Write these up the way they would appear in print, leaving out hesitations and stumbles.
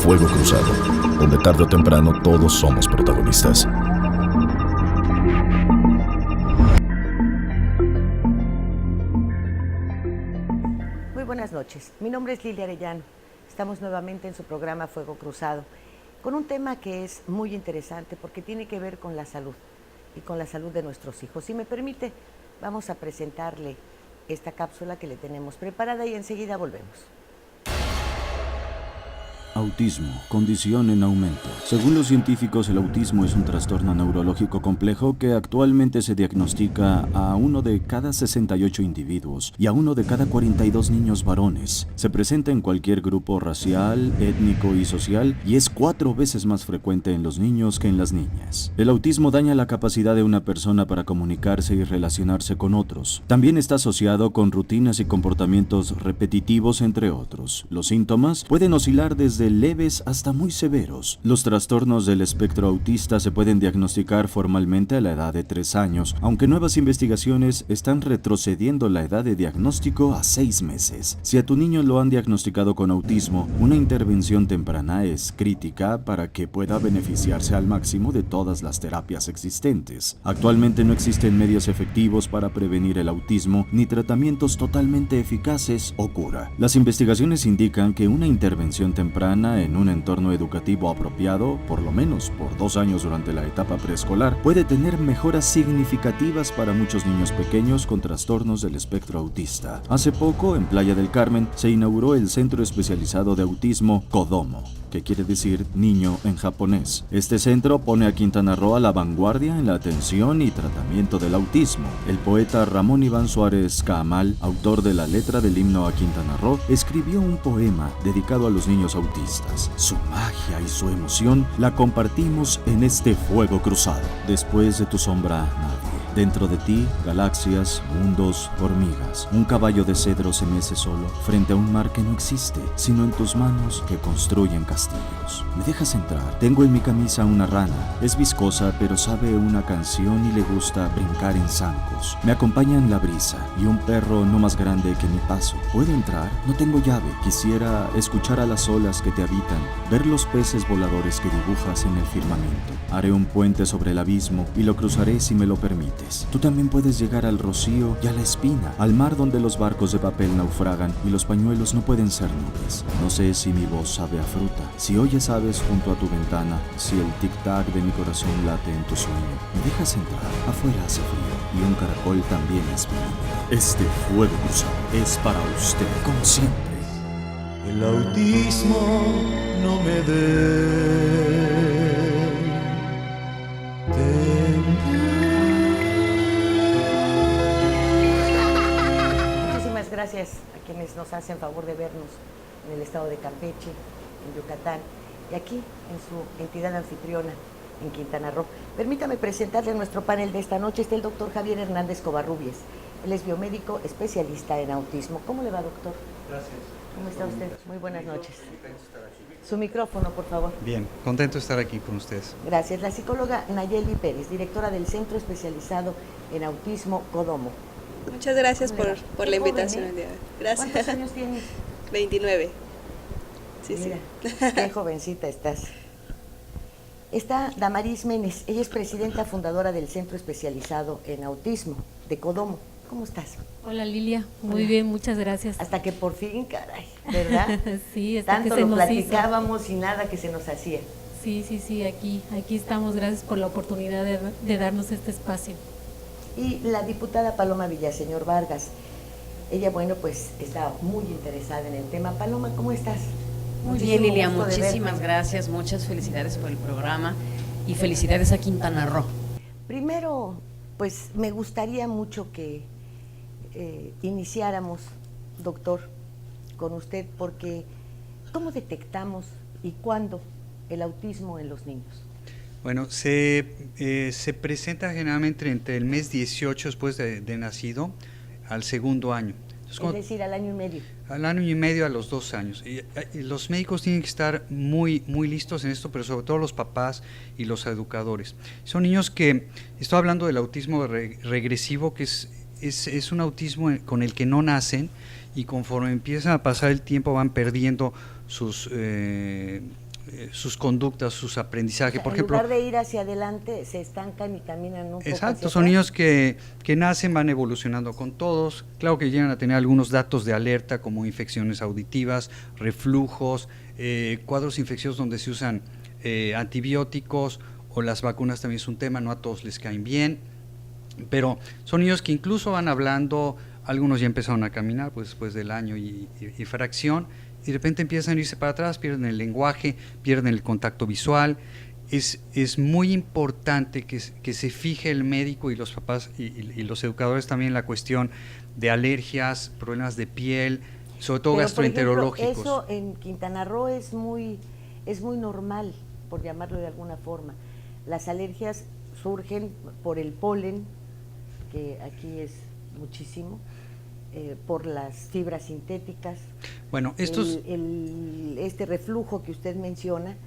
Fuego Cruzado, donde tarde o temprano todos somos protagonistas. Muy buenas noches, mi nombre es Lilia Arellano. Estamos nuevamente en su programa Fuego Cruzado, con un tema que es muy interesante porque tiene que ver con la salud y con la salud de nuestros hijos. Si me permite, vamos a presentarle esta cápsula que le tenemos preparada y enseguida volvemos. Autismo, condición en aumento. Según los científicos, el autismo es un trastorno neurológico complejo que actualmente se diagnostica a 1 de cada 68 individuos y a 1 de cada 42 niños varones. Se presenta en cualquier grupo racial, étnico y social y es 4 veces más frecuente en los niños que en las niñas. El autismo daña la capacidad de una persona para comunicarse y relacionarse con otros. También está asociado con rutinas y comportamientos repetitivos, entre otros. Los síntomas pueden oscilar desde leves hasta muy severos. Los trastornos del espectro autista se pueden diagnosticar formalmente a la edad de 3 años, aunque nuevas investigaciones están retrocediendo la edad de diagnóstico a 6 meses. Si a tu niño lo han diagnosticado con autismo, una intervención temprana es crítica para que pueda beneficiarse al máximo de todas las terapias existentes. Actualmente no existen medios efectivos para prevenir el autismo ni tratamientos totalmente eficaces o cura. Las investigaciones indican que una intervención temprana en un entorno educativo apropiado, por lo menos por 2 años durante la etapa preescolar, puede tener mejoras significativas para muchos niños pequeños con trastornos del espectro autista. Hace poco, en Playa del Carmen, se inauguró el Centro Especializado de Autismo Kodomo, que quiere decir niño en japonés. Este centro pone a Quintana Roo a la vanguardia en la atención y tratamiento del autismo. El poeta Ramón Iván Suárez Cahamal, autor de la letra del himno a Quintana Roo, escribió un poema dedicado a los niños autistas. Su magia y su emoción la compartimos en este fuego cruzado. Después de tu sombra, nadie. Dentro de ti, galaxias, mundos, hormigas. Un caballo de cedro se mece solo frente a un mar que no existe, sino en tus manos que construyen castillos. ¿Me dejas entrar? Tengo en mi camisa una rana. Es viscosa, pero sabe una canción y le gusta brincar en zancos. Me acompaña en la brisa y un perro no más grande que mi paso. ¿Puedo entrar? No tengo llave. Quisiera escuchar a las olas que te habitan, ver los peces voladores que dibujas en el firmamento. Haré un puente sobre el abismo y lo cruzaré si me lo permites. Tú también puedes llegar al rocío y a la espina, al mar donde los barcos de papel naufragan y los pañuelos no pueden ser nubes. No sé si mi voz sabe a fruta, si oyes aves junto a tu ventana, si el tic-tac de mi corazón late en tu sueño. ¿Me dejas entrar? Afuera hace frío y un caracol también es bienvenido. Este fuego cruzado es para usted, como siempre. El autismo no me dé. Muchísimas gracias a quienes nos hacen favor de vernos en el estado de Campeche, en Yucatán y aquí en su entidad anfitriona en Quintana Roo. Permítame presentarle a nuestro panel de esta noche. Está el doctor Javier Hernández Covarrubias. Él es biomédico especialista en autismo. ¿Cómo le va, doctor? Gracias. ¿Cómo está usted? Muy buenas noches. Su micrófono, por favor. Bien, contento de estar aquí con ustedes. Gracias. La psicóloga Nayeli Pérez, directora del Centro Especializado en Autismo Kodomo. Muchas gracias por la invitación el día de hoy. Gracias. ¿Cuántos años tienes? 29. Sí, Mira, sí. qué jovencita estás. Está Damaris Menes, ella es presidenta fundadora del Centro Especializado en Autismo de Kodomo. ¿Cómo estás? Hola Lilia, muy Hola. bien, muchas gracias. Hasta que por fin, caray, ¿verdad? Sí, hasta Tanto que se lo nos platicábamos y nada que se nos hacía. Sí, aquí estamos, gracias por la oportunidad de darnos este espacio. Y la diputada Paloma Villaseñor Vargas, ella, bueno, pues está muy interesada en el tema. Paloma, ¿cómo estás? Muy Muchísimo bien, Lilia, gusto de muchísimas verte. gracias, muchas felicidades por el programa y felicidades a Quintana Roo. Primero, pues me gustaría mucho que iniciáramos, doctor, con usted, porque ¿cómo detectamos y cuándo el autismo en los niños? Bueno, se presenta generalmente entre el mes 18 después de nacido al segundo año. Entonces, Es decir, al año y medio. Al año y medio a los 2 años. Y los médicos tienen que estar muy listos en esto, pero sobre todo los papás y los educadores. Son niños que, estoy hablando del autismo regresivo, que es un autismo con el que no nacen y conforme empiezan a pasar el tiempo van perdiendo sus conductas, sus aprendizajes. O sea, por en ejemplo, lugar de ir hacia adelante, se estancan y caminan un poco exacto, hacia son atrás. niños que nacen, van evolucionando con todos. Claro que llegan a tener algunos datos de alerta como infecciones auditivas, reflujos, cuadros infecciosos donde se usan antibióticos, o las vacunas también es un tema, no a todos les caen bien, pero son niños que incluso van hablando, algunos ya empezaron a caminar pues después del año y fracción, y de repente empiezan a irse para atrás, pierden el lenguaje, pierden el contacto visual. Es muy importante que se fije el médico y los papás y los educadores también en la cuestión de alergias, problemas de piel, sobre todo Pero, gastroenterológicos. por ejemplo, eso en Quintana Roo es muy normal, por llamarlo de alguna forma. Las alergias surgen por el polen, que aquí es muchísimo, por las fibras sintéticas. Bueno, estos... este reflujo que usted menciona,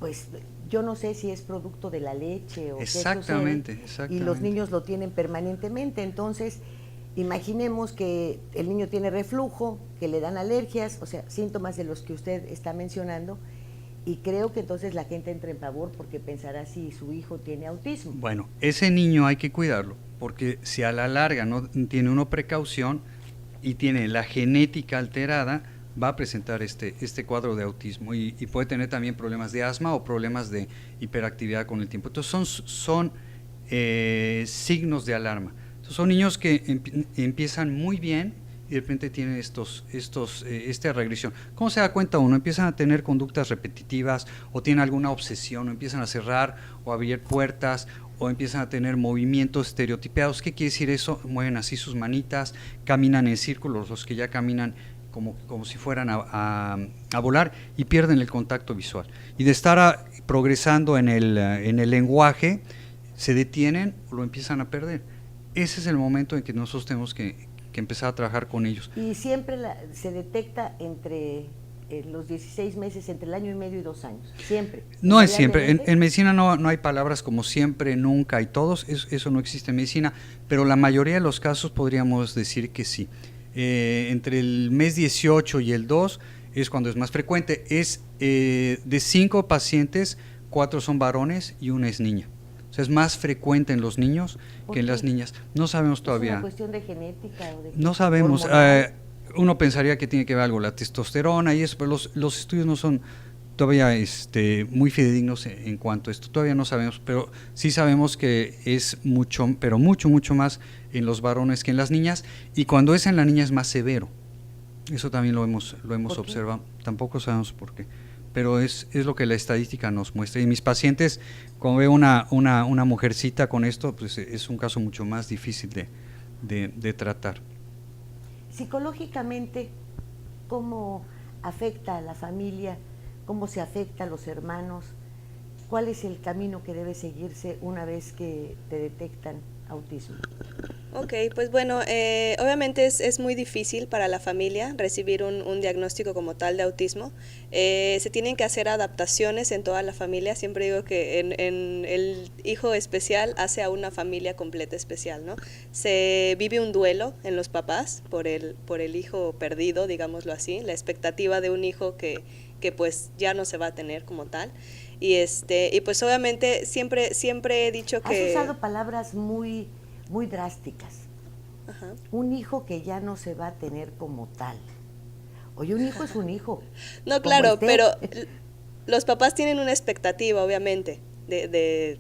pues yo no sé si es producto de la leche o exactamente, qué sucede, exactamente. y los niños lo tienen permanentemente. Entonces, imaginemos que el niño tiene reflujo, que le dan alergias, o sea, síntomas de los que usted está mencionando, y creo que entonces la gente entra en pavor porque pensará si su hijo tiene autismo. Bueno, ese niño hay que cuidarlo, porque si a la larga no tiene uno precaución y tiene la genética alterada, va a presentar este cuadro de autismo y puede tener también problemas de asma o problemas de hiperactividad con el tiempo. Entonces son signos de alarma. Entonces son niños que empiezan muy bien y de repente tienen esta regresión. ¿Cómo se da cuenta uno? Empiezan a tener conductas repetitivas o tienen alguna obsesión, o empiezan a cerrar o abrir puertas, o empiezan a tener movimientos estereotipados. ¿Qué quiere decir eso? Mueven así sus manitas, caminan en círculos, los que ya caminan como si fueran a volar, y pierden el contacto visual. Y de estar progresando en el lenguaje, se detienen o lo empiezan a perder. Ese es el momento en que nosotros tenemos que empezar a trabajar con ellos. Y siempre se detecta entre los 16 meses, entre el año y medio y 2 años, siempre. No es siempre, en medicina no hay palabras como siempre, nunca y todos, eso no existe en medicina, pero la mayoría de los casos podríamos decir que sí. Entre el mes 18 y el 2 es cuando es más frecuente. Es de 5 pacientes, 4 son varones y 1 es niña. O sea, es más frecuente en los niños que en las niñas. No sabemos todavía. ¿Es una cuestión de genética o de no sabemos. Uno pensaría que tiene que ver algo la testosterona y eso, pero los estudios no son todavía muy fidedignos en cuanto a esto. Todavía no sabemos, pero sí sabemos que es mucho, pero mucho más en los varones que en las niñas, y cuando es en la niña es más severo. Eso también lo hemos observado. Tampoco sabemos por qué, pero es lo que la estadística nos muestra. Y mis pacientes, cuando veo una mujercita con esto, pues es un caso mucho más difícil de tratar. Psicológicamente, ¿cómo afecta a la familia? ¿Cómo se afecta a los hermanos? ¿Cuál es el camino que debe seguirse una vez que te detectan autismo? Ok, pues bueno, obviamente es muy difícil para la familia recibir un diagnóstico como tal de autismo. Se tienen que hacer adaptaciones en toda la familia. Siempre digo que en el hijo especial hace a una familia completa especial, ¿no? Se vive un duelo en los papás por el hijo perdido, digámoslo así, la expectativa de un hijo que pues ya no se va a tener como tal. Y pues obviamente siempre he dicho que... Has usado palabras muy drásticas. Ajá. Un hijo que ya no se va a tener como tal. Oye, un hijo es un hijo. No, claro, pero los papás tienen una expectativa, obviamente, de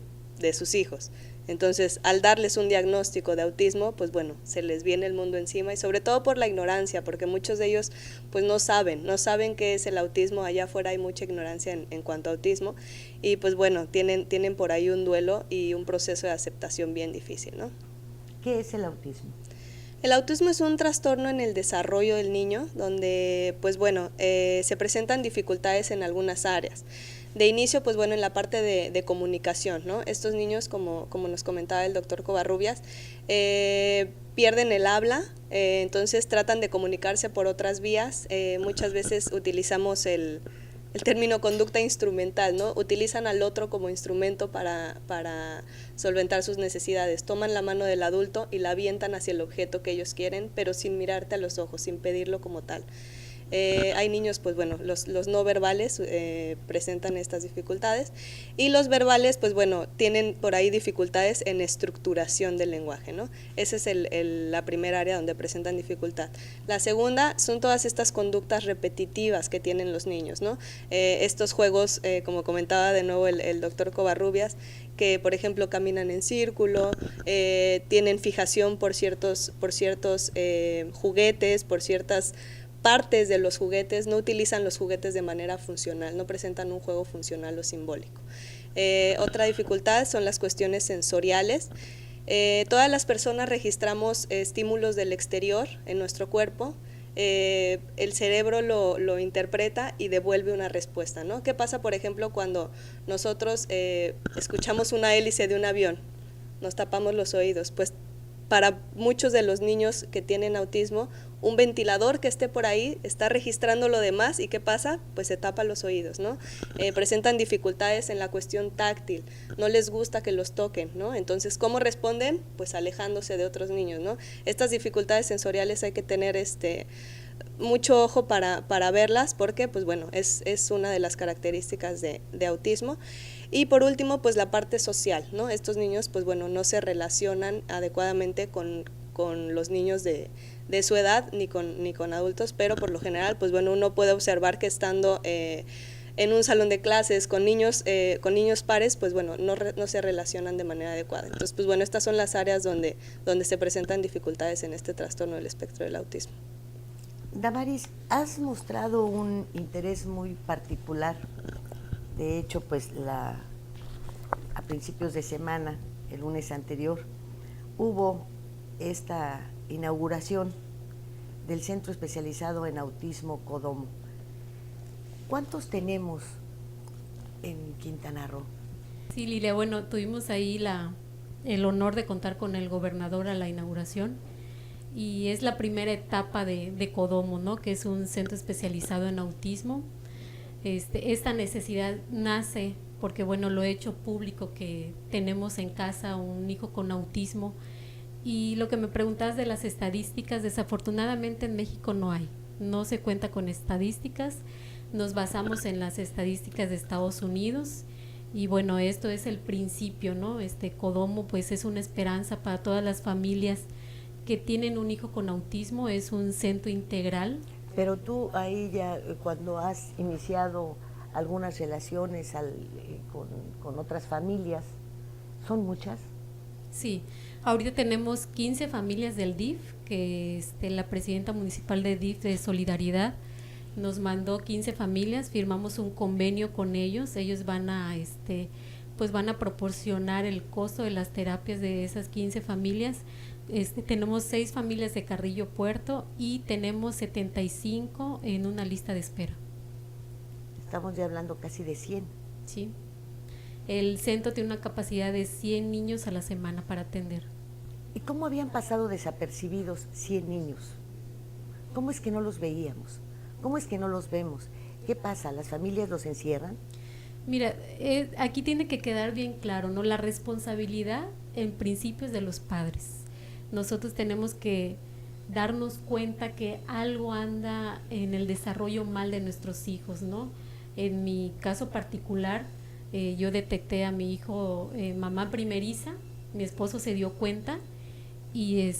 sus hijos. Entonces, al darles un diagnóstico de autismo, pues bueno, se les viene el mundo encima, y sobre todo por la ignorancia, porque muchos de ellos pues no saben qué es el autismo. Allá afuera hay mucha ignorancia en cuanto a autismo, y pues bueno, tienen por ahí un duelo y un proceso de aceptación bien difícil, ¿no? ¿Qué es el autismo? El autismo es un trastorno en el desarrollo del niño, donde pues bueno, se presentan dificultades en algunas áreas. De inicio, pues bueno, en la parte de comunicación, ¿no? Estos niños, como nos comentaba el doctor Covarrubias, pierden el habla, entonces tratan de comunicarse por otras vías. Muchas veces utilizamos el término conducta instrumental, ¿no? Utilizan al otro como instrumento para solventar sus necesidades. Toman la mano del adulto y la avientan hacia el objeto que ellos quieren, pero sin mirarte a los ojos, sin pedirlo como tal. Hay niños, pues bueno, los no verbales presentan estas dificultades, y los verbales, pues bueno, tienen por ahí dificultades en estructuración del lenguaje, ¿no? Esa es la primera área donde presentan dificultad. La segunda son todas estas conductas repetitivas que tienen los niños, ¿no? Estos juegos, como comentaba de nuevo el doctor Covarrubias, que por ejemplo caminan en círculo, tienen fijación por ciertos juguetes, por ciertas partes de los juguetes, no utilizan los juguetes de manera funcional, no presentan un juego funcional o simbólico. Otra dificultad son las cuestiones sensoriales. Todas las personas registramos estímulos del exterior en nuestro cuerpo, el cerebro lo interpreta y devuelve una respuesta, ¿no? ¿Qué pasa, por ejemplo, cuando nosotros escuchamos una hélice de un avión? Nos tapamos los oídos. Pues para muchos de los niños que tienen autismo, un ventilador que esté por ahí está registrando lo demás, y ¿qué pasa? Pues se tapa los oídos, ¿no? Presentan dificultades en la cuestión táctil, no les gusta que los toquen, ¿no? Entonces, ¿cómo responden? Pues alejándose de otros niños, ¿no? Estas dificultades sensoriales hay que tener mucho ojo para verlas, porque pues bueno, es una de las características de autismo. Y por último, pues la parte social, ¿no? Estos niños, pues bueno, no se relacionan adecuadamente con los niños de su edad, ni con adultos, pero por lo general, pues bueno, uno puede observar que estando en un salón de clases con niños pares, pues bueno, no se relacionan de manera adecuada. Entonces, pues bueno, estas son las áreas donde se presentan dificultades en este trastorno del espectro del autismo. Damaris, has mostrado un interés muy particular. De hecho, pues a principios de semana, el lunes anterior, hubo esta inauguración del Centro Especializado en Autismo Codomo. ¿Cuántos tenemos en Quintana Roo? Sí, Lilia, bueno, tuvimos ahí el honor de contar con el gobernador a la inauguración, y es la primera etapa de Codomo, ¿no? Que es un centro especializado en autismo. Esta necesidad nace porque, bueno, lo he hecho público que tenemos en casa un hijo con autismo, y lo que me preguntas de las estadísticas, desafortunadamente en México no se cuenta con estadísticas, nos basamos en las estadísticas de Estados Unidos, y bueno, esto es el principio, ¿no? Codomo pues es una esperanza para todas las familias que tienen un hijo con autismo, es un centro integral. Pero tú ahí ya, cuando has iniciado algunas relaciones con otras familias, ¿son muchas? Sí, ahorita tenemos 15 familias del DIF, que la presidenta municipal de DIF de Solidaridad nos mandó 15 familias, firmamos un convenio con ellos van a proporcionar el costo de las terapias de esas 15 familias. Tenemos 6 familias de Carrillo Puerto y tenemos 75 en una lista de espera. Estamos ya hablando casi de 100. Sí. El centro tiene una capacidad de 100 niños a la semana para atender. ¿Y cómo habían pasado desapercibidos 100 niños? ¿Cómo es que no los veíamos? ¿Cómo es que no los vemos? ¿Qué pasa? ¿Las familias los encierran? Mira, aquí tiene que quedar bien claro, ¿no? La responsabilidad en principio es de los padres. Nosotros tenemos que darnos cuenta que algo anda en el desarrollo mal de nuestros hijos, ¿no? En mi caso particular, yo detecté a mi hijo mamá primeriza, mi esposo se dio cuenta, y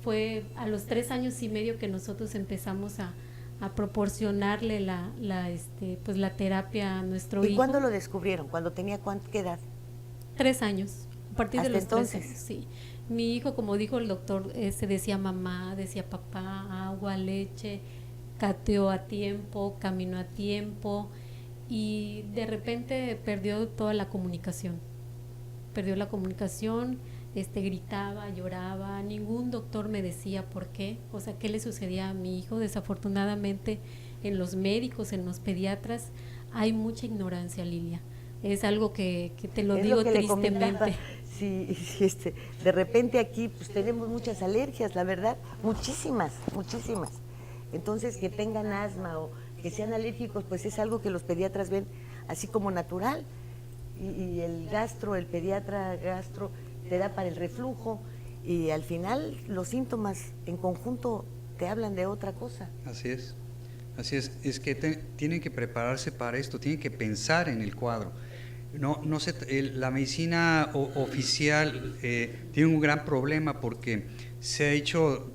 fue a los 3 años y medio que nosotros empezamos a proporcionarle la terapia a nuestro hijo. ¿Y cuándo lo descubrieron? ¿Cuándo tenía qué edad? 3 años, a partir de los entonces. 3 años, sí. Mi hijo, como dijo el doctor, se decía mamá, decía papá, agua, leche, cateó a tiempo, caminó a tiempo, y de repente perdió toda la comunicación. Gritaba, lloraba, ningún doctor me decía por qué, o sea, qué le sucedía a mi hijo. Desafortunadamente en los médicos, en los pediatras, hay mucha ignorancia, Lilia. Es algo que te lo digo tristemente. Sí, de repente aquí pues tenemos muchas alergias, la verdad, muchísimas. Entonces, que tengan asma o que sean alérgicos, pues es algo que los pediatras ven así como natural. Y el pediatra gastro te da para el reflujo, y al final los síntomas en conjunto te hablan de otra cosa. Así es. Así es que tienen que prepararse para esto, tienen que pensar en el cuadro. La medicina oficial tiene un gran problema porque se ha hecho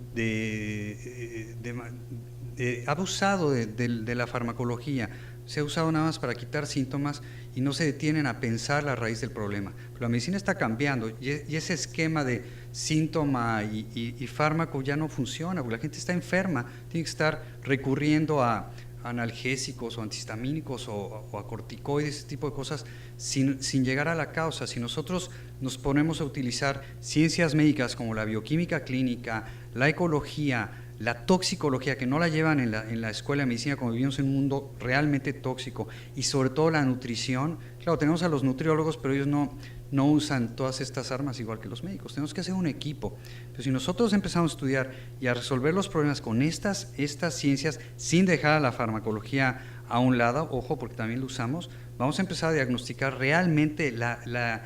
ha abusado de la farmacología, se ha usado nada más para quitar síntomas y no se detienen a pensar la raíz del problema. Pero la medicina está cambiando y ese esquema de síntoma y fármaco ya no funciona, porque la gente está enferma, tiene que estar recurriendo a analgésicos o antihistamínicos o a corticoides, ese tipo de cosas, sin llegar a la causa. Si nosotros nos ponemos a utilizar ciencias médicas como la bioquímica clínica, la ecología, la toxicología, que no la llevan en la escuela de medicina, como vivimos en un mundo realmente tóxico, y sobre todo la nutrición. Claro, tenemos a los nutriólogos, pero ellos no usan todas estas armas igual que los médicos. Tenemos que hacer un equipo. Pero si nosotros empezamos a estudiar y a resolver los problemas con estas ciencias, sin dejar a la farmacología a un lado, ojo, porque también lo usamos, vamos a empezar a diagnosticar realmente la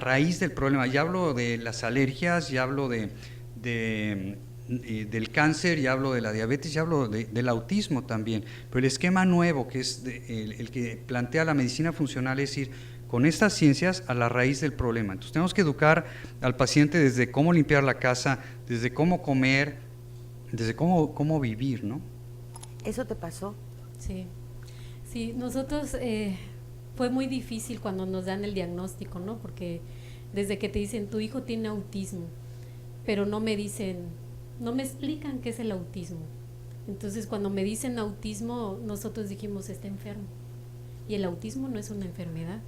raíz del problema. Ya hablo de las alergias, ya hablo del cáncer, ya hablo de la diabetes, ya hablo del autismo también, pero el esquema nuevo, que es el que plantea la medicina funcional, es ir con estas ciencias a la raíz del problema. Entonces tenemos que educar al paciente desde cómo limpiar la casa, desde cómo comer, desde cómo vivir, ¿no? ¿Eso te pasó? Sí, nosotros fue muy difícil cuando nos dan el diagnóstico, ¿no? Porque desde que te dicen tu hijo tiene autismo, pero no me explican qué es el autismo. Entonces cuando me dicen autismo, nosotros dijimos está enfermo. Y el autismo no es una enfermedad,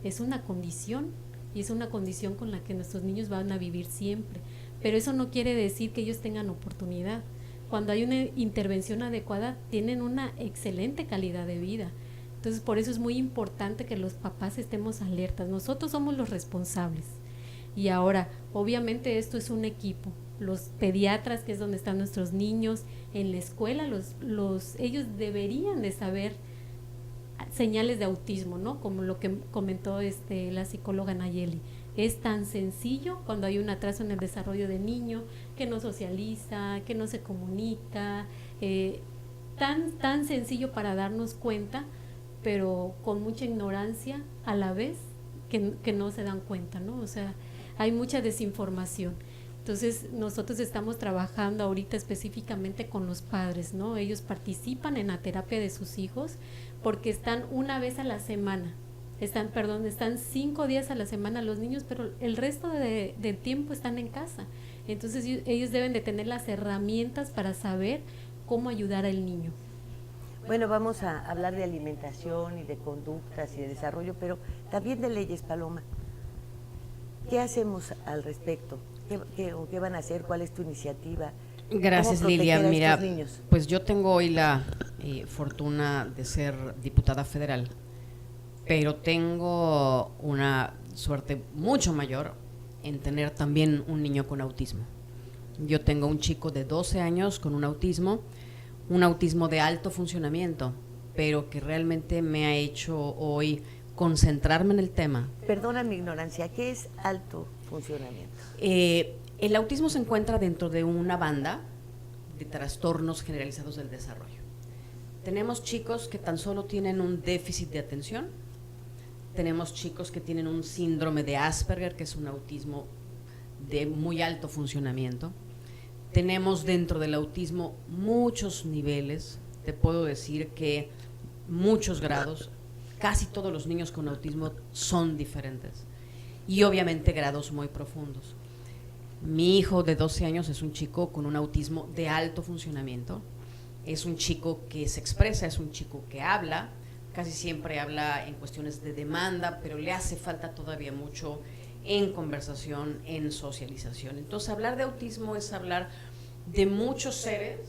es una condición, y es una condición con la que nuestros niños van a vivir siempre. Pero eso no quiere decir que ellos tengan oportunidad. Cuando hay una intervención adecuada, tienen una excelente calidad de vida. Entonces por eso es muy importante que los papás estemos alertas. Nosotros somos los responsables. Y ahora, obviamente esto es un equipo. Los pediatras, que es donde están nuestros niños, en la escuela, ellos deberían de saber señales de autismo, ¿no? Como lo que comentó la psicóloga Nayeli. Es tan sencillo cuando hay un atraso en el desarrollo del niño, que no socializa, que no se comunica, tan sencillo para darnos cuenta, pero con mucha ignorancia a la vez que no se dan cuenta, ¿no? O sea, hay mucha desinformación. Entonces nosotros estamos trabajando ahorita específicamente con los padres, ¿no? Ellos participan en la terapia de sus hijos porque están una vez a la semana, están 5 días a la semana los niños, pero el resto del tiempo están en casa. Entonces ellos deben de tener las herramientas para saber cómo ayudar al niño. Bueno, vamos a hablar de alimentación y de conductas y de desarrollo, pero también de leyes, Paloma. ¿Qué hacemos al respecto? ¿Qué van a hacer? ¿Cuál es tu iniciativa? Gracias, Lilia. Mira, niños? pues yo tengo hoy la fortuna de ser diputada federal, pero tengo una suerte mucho mayor en tener también un niño con autismo. Yo tengo un chico de 12 años con un autismo de alto funcionamiento, pero que realmente me ha hecho hoy concentrarme en el tema. Perdona mi ignorancia, ¿qué es alto funcionamiento? El autismo se encuentra dentro de una banda de trastornos generalizados del desarrollo. Tenemos chicos que tan solo tienen un déficit de atención, tenemos chicos que tienen un síndrome de Asperger, que es un autismo de muy alto funcionamiento. Tenemos dentro del autismo muchos niveles, te puedo decir que muchos grados. Casi todos los niños con autismo son diferentes y obviamente grados muy profundos. Mi hijo de 12 años es un chico con un autismo de alto funcionamiento, es un chico que se expresa, es un chico que habla, casi siempre habla en cuestiones de demanda, pero le hace falta todavía mucho en conversación, en socialización. Entonces hablar de autismo es hablar de muchos seres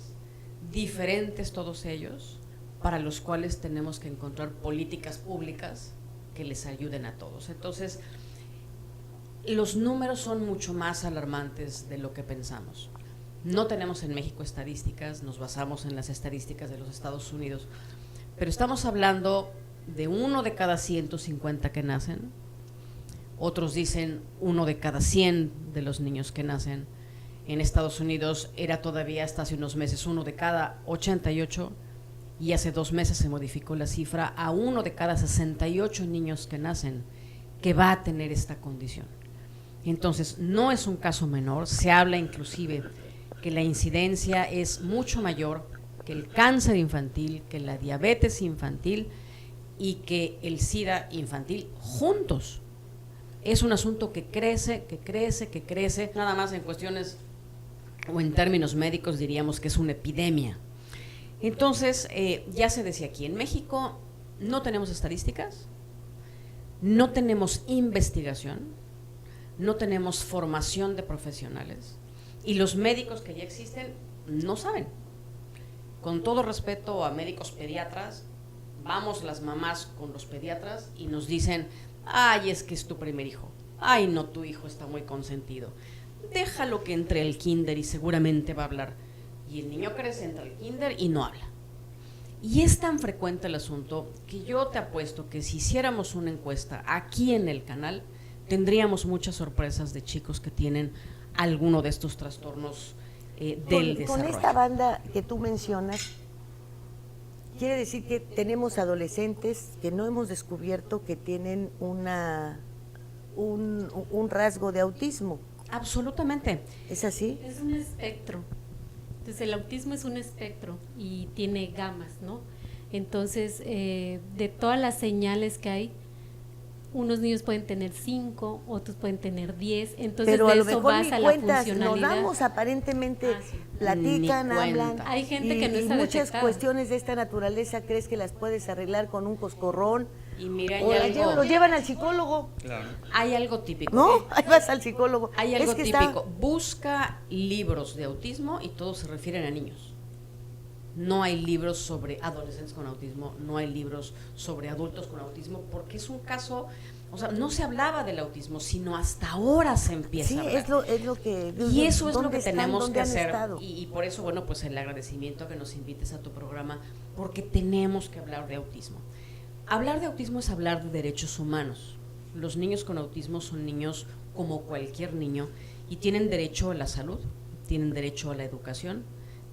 diferentes, todos ellos, para los cuales tenemos que encontrar políticas públicas que les ayuden a todos. Entonces, los números son mucho más alarmantes de lo que pensamos. No tenemos en México estadísticas, nos basamos en las estadísticas de los Estados Unidos, pero estamos hablando de 1 de cada 150 que nacen, otros dicen 1 de cada 100 de los niños que nacen. En Estados Unidos era todavía hasta hace unos meses 1 de cada 88. y hace 2 meses se modificó la cifra a 1 de cada 68 niños que nacen que va a tener esta condición. Entonces, no es un caso menor, se habla inclusive que la incidencia es mucho mayor que el cáncer infantil, que la diabetes infantil y que el SIDA infantil juntos. Es un asunto que crece, nada más en cuestiones o en términos médicos diríamos que es una epidemia. Entonces, ya se decía aquí, en México no tenemos estadísticas, no tenemos investigación, no tenemos formación de profesionales y los médicos que ya existen no saben. Con todo respeto a médicos pediatras, vamos las mamás con los pediatras y nos dicen, ay, es que es tu primer hijo, ay, no, tu hijo está muy consentido, déjalo que entre al kinder y seguramente va a hablar. Y el niño crece, entra al kinder y no habla. Y es tan frecuente el asunto que yo te apuesto que si hiciéramos una encuesta aquí en el canal, tendríamos muchas sorpresas de chicos que tienen alguno de estos trastornos del desarrollo. Con esta banda que tú mencionas, quiere decir que tenemos adolescentes que no hemos descubierto que tienen un rasgo de autismo. Absolutamente. ¿Es así? Es un espectro. Entonces el autismo es un espectro y tiene gamas, ¿no? Entonces, de todas las señales que hay, unos niños pueden tener 5, otros pueden tener 10, entonces pero de a lo eso mejor basa ni la cuentas funcionalidad. nos damos, aparentemente platican, hablan. Hay gente que no está muchas detectada. Cuestiones de esta naturaleza crees que las puedes arreglar con un coscorrón. Y mira, o lo llevan al psicólogo. Claro. Hay algo típico. No, ahí vas al psicólogo. Hay algo que típico. Busca libros de autismo y todos se refieren a niños. No hay libros sobre adolescentes con autismo, no hay libros sobre adultos con autismo, porque es un caso, o sea, no se hablaba del autismo, sino hasta ahora se empieza a hablar. Es lo que... Y eso es lo que tenemos que hacer. Estado? Y por eso, bueno, pues el agradecimiento a que nos invites a tu programa, porque tenemos que hablar de autismo. Hablar de autismo es hablar de derechos humanos. Los niños con autismo son niños como cualquier niño y tienen derecho a la salud, tienen derecho a la educación,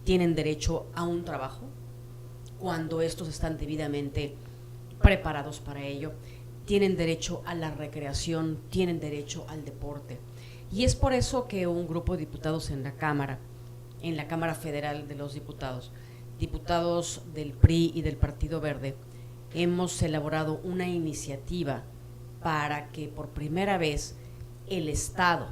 tienen derecho a un trabajo cuando estos están debidamente preparados para ello, tienen derecho a la recreación, tienen derecho al deporte. Y es por eso que un grupo de diputados en la Cámara Federal de los Diputados, diputados del PRI y del Partido Verde, hemos elaborado una iniciativa para que por primera vez el Estado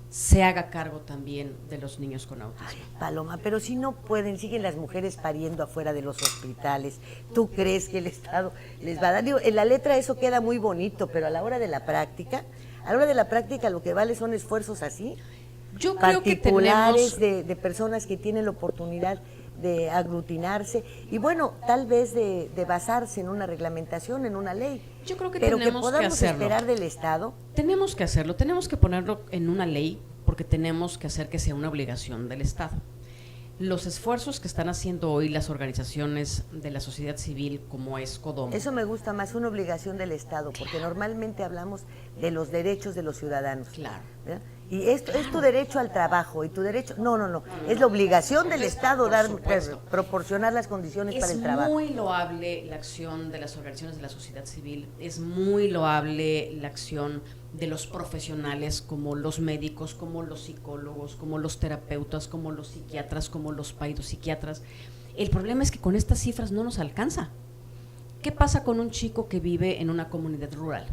se haga cargo también de los niños con autismo. Ay, Paloma, pero si no pueden, siguen las mujeres pariendo afuera de los hospitales. ¿Tú crees que el Estado les va a dar? Digo, en la letra eso queda muy bonito, pero a la hora de la práctica lo que vale son esfuerzos así, yo creo particulares que tenemos... de personas que tienen la oportunidad de aglutinarse y bueno, tal vez de basarse en una reglamentación, en una ley. Yo creo que pero tenemos que podamos hacerlo. esperar del Estado. Tenemos que hacerlo, tenemos que ponerlo en una ley porque tenemos que hacer que sea una obligación del Estado. Los esfuerzos que están haciendo hoy las organizaciones de la sociedad civil como es CODOMO. Eso me gusta más, una obligación del Estado, porque normalmente hablamos de los derechos de los ciudadanos. Claro. ¿Verdad? Y esto es tu derecho al trabajo y tu derecho, no, es la obligación del Estado proporcionar las condiciones para el trabajo. Es muy loable la acción de las organizaciones de la sociedad civil, es muy loable la acción de los profesionales como los médicos, como los psicólogos, como los terapeutas, como los psiquiatras, como los psiquiatras. El problema es que con estas cifras no nos alcanza. ¿Qué pasa con un chico que vive en una comunidad rural?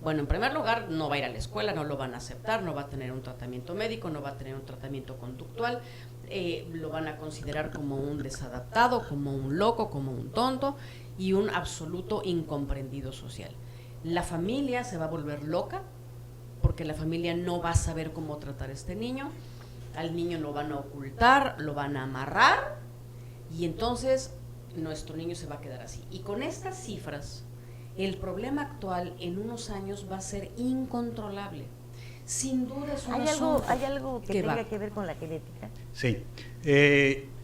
Bueno, en primer lugar, no va a ir a la escuela, no lo van a aceptar, no va a tener un tratamiento médico, no va a tener un tratamiento conductual, lo van a considerar como un desadaptado, como un loco, como un tonto y un absoluto incomprendido social. La familia se va a volver loca porque la familia no va a saber cómo tratar a este niño, al niño lo van a ocultar, lo van a amarrar y entonces nuestro niño se va a quedar así. Y con estas cifras, el problema actual en unos años va a ser incontrolable. Sin duda es un asunto. ¿Hay algo que tenga que ver con la genética? Sí.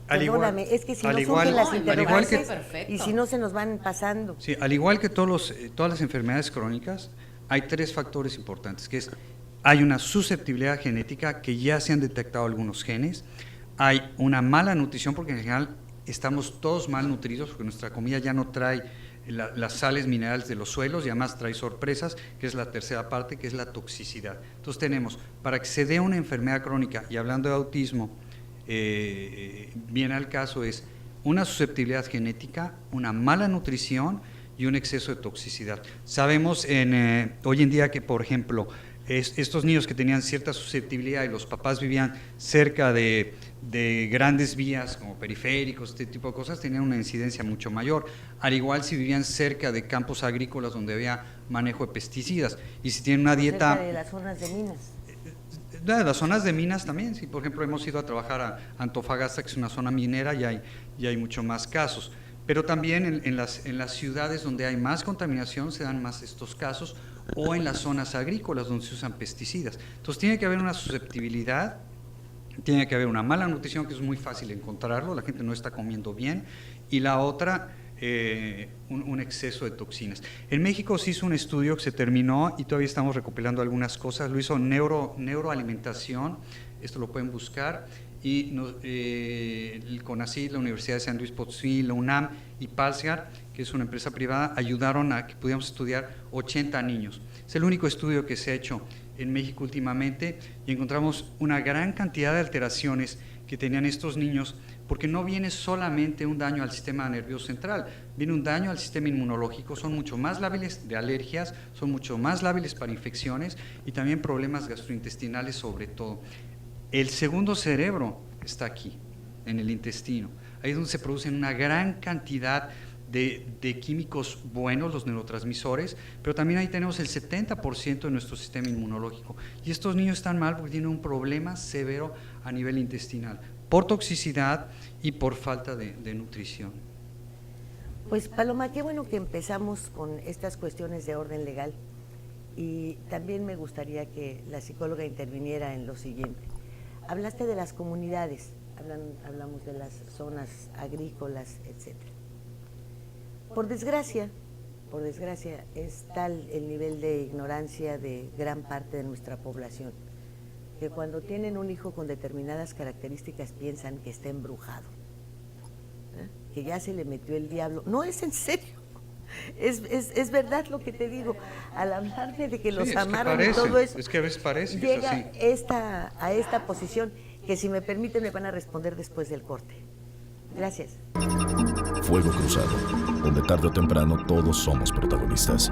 Perdóname, es que si no surgen las interrogantes y si no se nos van pasando. Sí, al igual que todas las enfermedades crónicas, hay 3 factores importantes, que es, hay una susceptibilidad genética, que ya se han detectado algunos genes, hay una mala nutrición, porque en general estamos todos malnutridos porque nuestra comida ya no trae las sales minerales de los suelos y además trae sorpresas, que es la tercera parte, que es la toxicidad. Entonces tenemos, para que se dé una enfermedad crónica, y hablando de autismo, bien al caso, es una susceptibilidad genética, una mala nutrición y un exceso de toxicidad. Sabemos hoy en día que, por ejemplo, estos niños que tenían cierta susceptibilidad y los papás vivían cerca de grandes vías como periféricos, este tipo de cosas, tenían una incidencia mucho mayor, al igual si vivían cerca de campos agrícolas donde había manejo de pesticidas, y si tienen una dieta... Cerca de las zonas de minas. De las zonas de minas también, sí, por ejemplo hemos ido a trabajar a Antofagasta, que es una zona minera, y hay mucho más casos, pero también en las ciudades donde hay más contaminación se dan más estos casos, o en las zonas agrícolas donde se usan pesticidas. Entonces tiene que haber una susceptibilidad, tiene que haber una mala nutrición, que es muy fácil encontrarlo, la gente no está comiendo bien, y la otra, un exceso de toxinas. En México se hizo un estudio que se terminó y todavía estamos recopilando algunas cosas, lo hizo Neuroalimentación, esto lo pueden buscar, y el CONACYT, la Universidad de San Luis Potosí, la UNAM y Palsgar, que es una empresa privada, ayudaron a que pudiéramos estudiar 80 niños. Es el único estudio que se ha hecho en México últimamente, y encontramos una gran cantidad de alteraciones que tenían estos niños, porque no viene solamente un daño al sistema nervioso central, viene un daño al sistema inmunológico, son mucho más lábiles de alergias, son mucho más lábiles para infecciones y también problemas gastrointestinales sobre todo. El segundo cerebro está aquí, en el intestino, ahí es donde se producen una gran cantidad de químicos buenos, los neurotransmisores, pero también ahí tenemos el 70% de nuestro sistema inmunológico. Y estos niños están mal porque tienen un problema severo a nivel intestinal, por toxicidad y por falta de nutrición. Pues Paloma, qué bueno que empezamos con estas cuestiones de orden legal, y también me gustaría que la psicóloga interviniera en lo siguiente. Hablaste de las comunidades, hablamos de las zonas agrícolas, etcétera. Por desgracia, es tal el nivel de ignorancia de gran parte de nuestra población que cuando tienen un hijo con determinadas características piensan que está embrujado, que ya se le metió el diablo. No, es en serio, es verdad lo que te digo. Al hablarme de que los amaron y todo eso, es que a veces parece llega a esta posición que, si me permiten, me van a responder después del corte. Gracias. Fuego Cruzado, donde tarde o temprano todos somos protagonistas.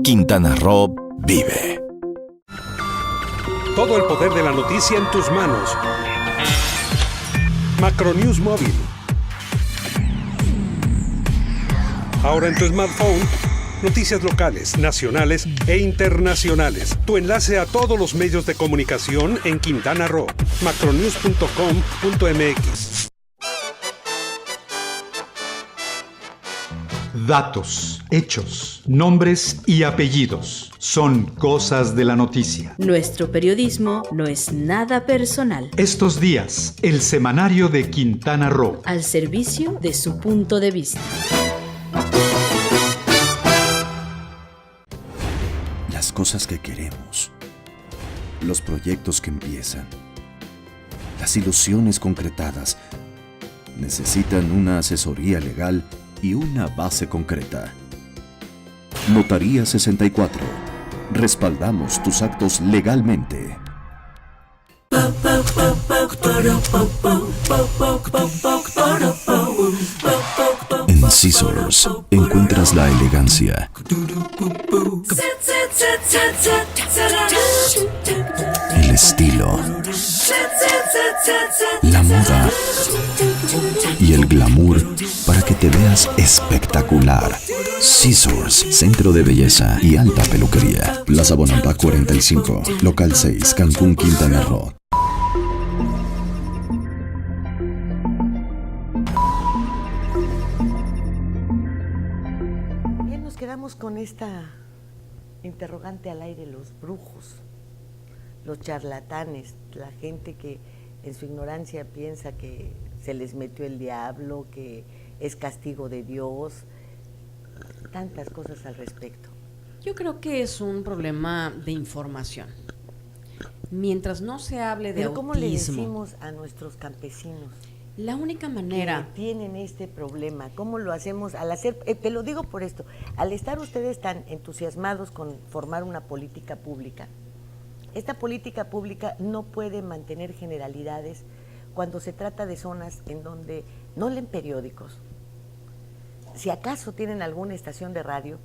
Quintana Roo vive. Todo el poder de la noticia en tus manos. Macronews Móvil. Ahora en tu smartphone, noticias locales, nacionales e internacionales. Tu enlace a todos los medios de comunicación en Quintana Roo. macronews.com.mx. Datos, hechos, nombres y apellidos son cosas de la noticia. Nuestro periodismo no es nada personal. Estos días, el semanario de Quintana Roo. Al servicio de su punto de vista. Las cosas que queremos, los proyectos que empiezan, las ilusiones concretadas, necesitan una asesoría legal y una base concreta. Notaría 64. Respaldamos tus actos legalmente. En Scissors encuentras la elegancia, el estilo, la moda y el glamour para que te veas espectacular. Scissors, centro de belleza y alta peluquería. Plaza Bonampak 45, local 6, Cancún, Quintana Roo. quedamos con esta interrogante al aire, los brujos, los charlatanes, la gente que en su ignorancia piensa que se les metió el diablo, que es castigo de Dios, tantas cosas al respecto. Yo creo que es un problema de información. Mientras no se hable de Pero autismo. ¿cómo le decimos a nuestros campesinos? La única manera que tienen este problema, ¿cómo lo hacemos al hacer? Te lo digo por esto, al estar ustedes tan entusiasmados con formar una política pública, esta política pública no puede mantener generalidades cuando se trata de zonas en donde no leen periódicos, si acaso tienen alguna estación de radio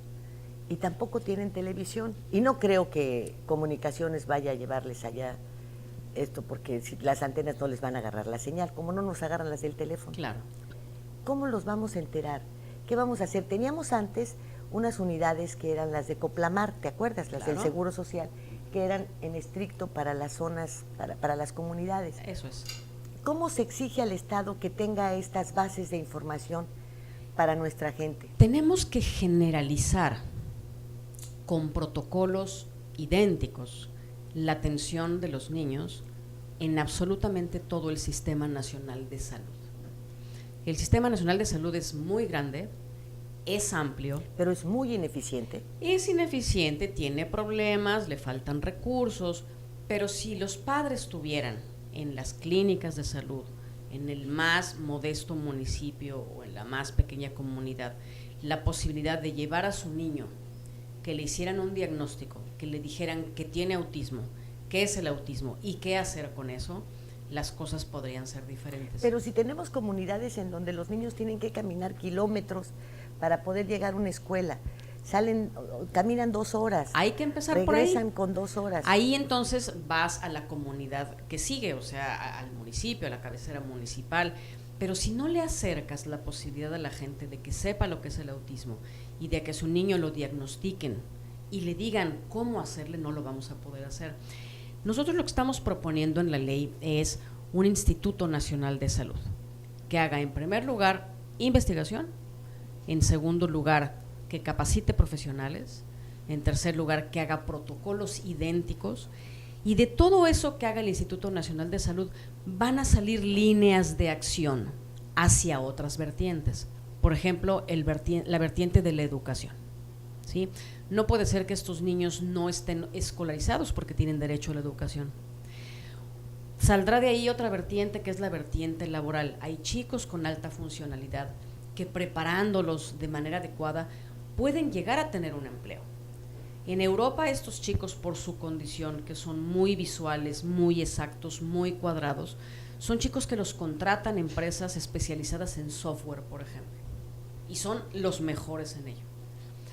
y tampoco tienen televisión, y no creo que Comunicaciones vaya a llevarles allá esto, porque si las antenas no les van a agarrar la señal, como no nos agarran las del teléfono. Claro. ¿Cómo los vamos a enterar? ¿Qué vamos a hacer? Teníamos antes unas unidades que eran las de Coplamar, ¿te acuerdas? Las del Seguro Social, que eran en estricto para las zonas, para las comunidades. Eso es. ¿Cómo se exige al Estado que tenga estas bases de información para nuestra gente? Tenemos que generalizar con protocolos idénticos la atención de los niños en absolutamente todo el Sistema Nacional de Salud. El Sistema Nacional de Salud es muy grande, es amplio. Pero es muy ineficiente. Es ineficiente, tiene problemas, le faltan recursos, pero si los padres tuvieran en las clínicas de salud, en el más modesto municipio o en la más pequeña comunidad, la posibilidad de llevar a su niño, que le hicieran un diagnóstico, que le dijeran que tiene autismo, qué es el autismo y qué hacer con eso, las cosas podrían ser diferentes. Pero si tenemos comunidades en donde los niños tienen que caminar kilómetros para poder llegar a una escuela, caminan 2 horas. Hay que empezar por ahí. Regresan con 2 horas. Ahí entonces vas a la comunidad que sigue, o sea, al municipio, a la cabecera municipal. Pero si no le acercas la posibilidad a la gente de que sepa lo que es el autismo y de que a su niño lo diagnostiquen y le digan cómo hacerle, no lo vamos a poder hacer. Nosotros lo que estamos proponiendo en la ley es un Instituto Nacional de Salud que haga en primer lugar investigación, en segundo lugar que capacite profesionales, en tercer lugar que haga protocolos idénticos, y de todo eso que haga el Instituto Nacional de Salud van a salir líneas de acción hacia otras vertientes. Por ejemplo, la vertiente de la educación, ¿sí? No puede ser que estos niños no estén escolarizados porque tienen derecho a la educación. Saldrá de ahí otra vertiente que es la vertiente laboral. Hay chicos con alta funcionalidad que preparándolos de manera adecuada pueden llegar a tener un empleo. En Europa estos chicos, por su condición, que son muy visuales, muy exactos, muy cuadrados, son chicos que los contratan empresas especializadas en software, por ejemplo, y son los mejores en ello.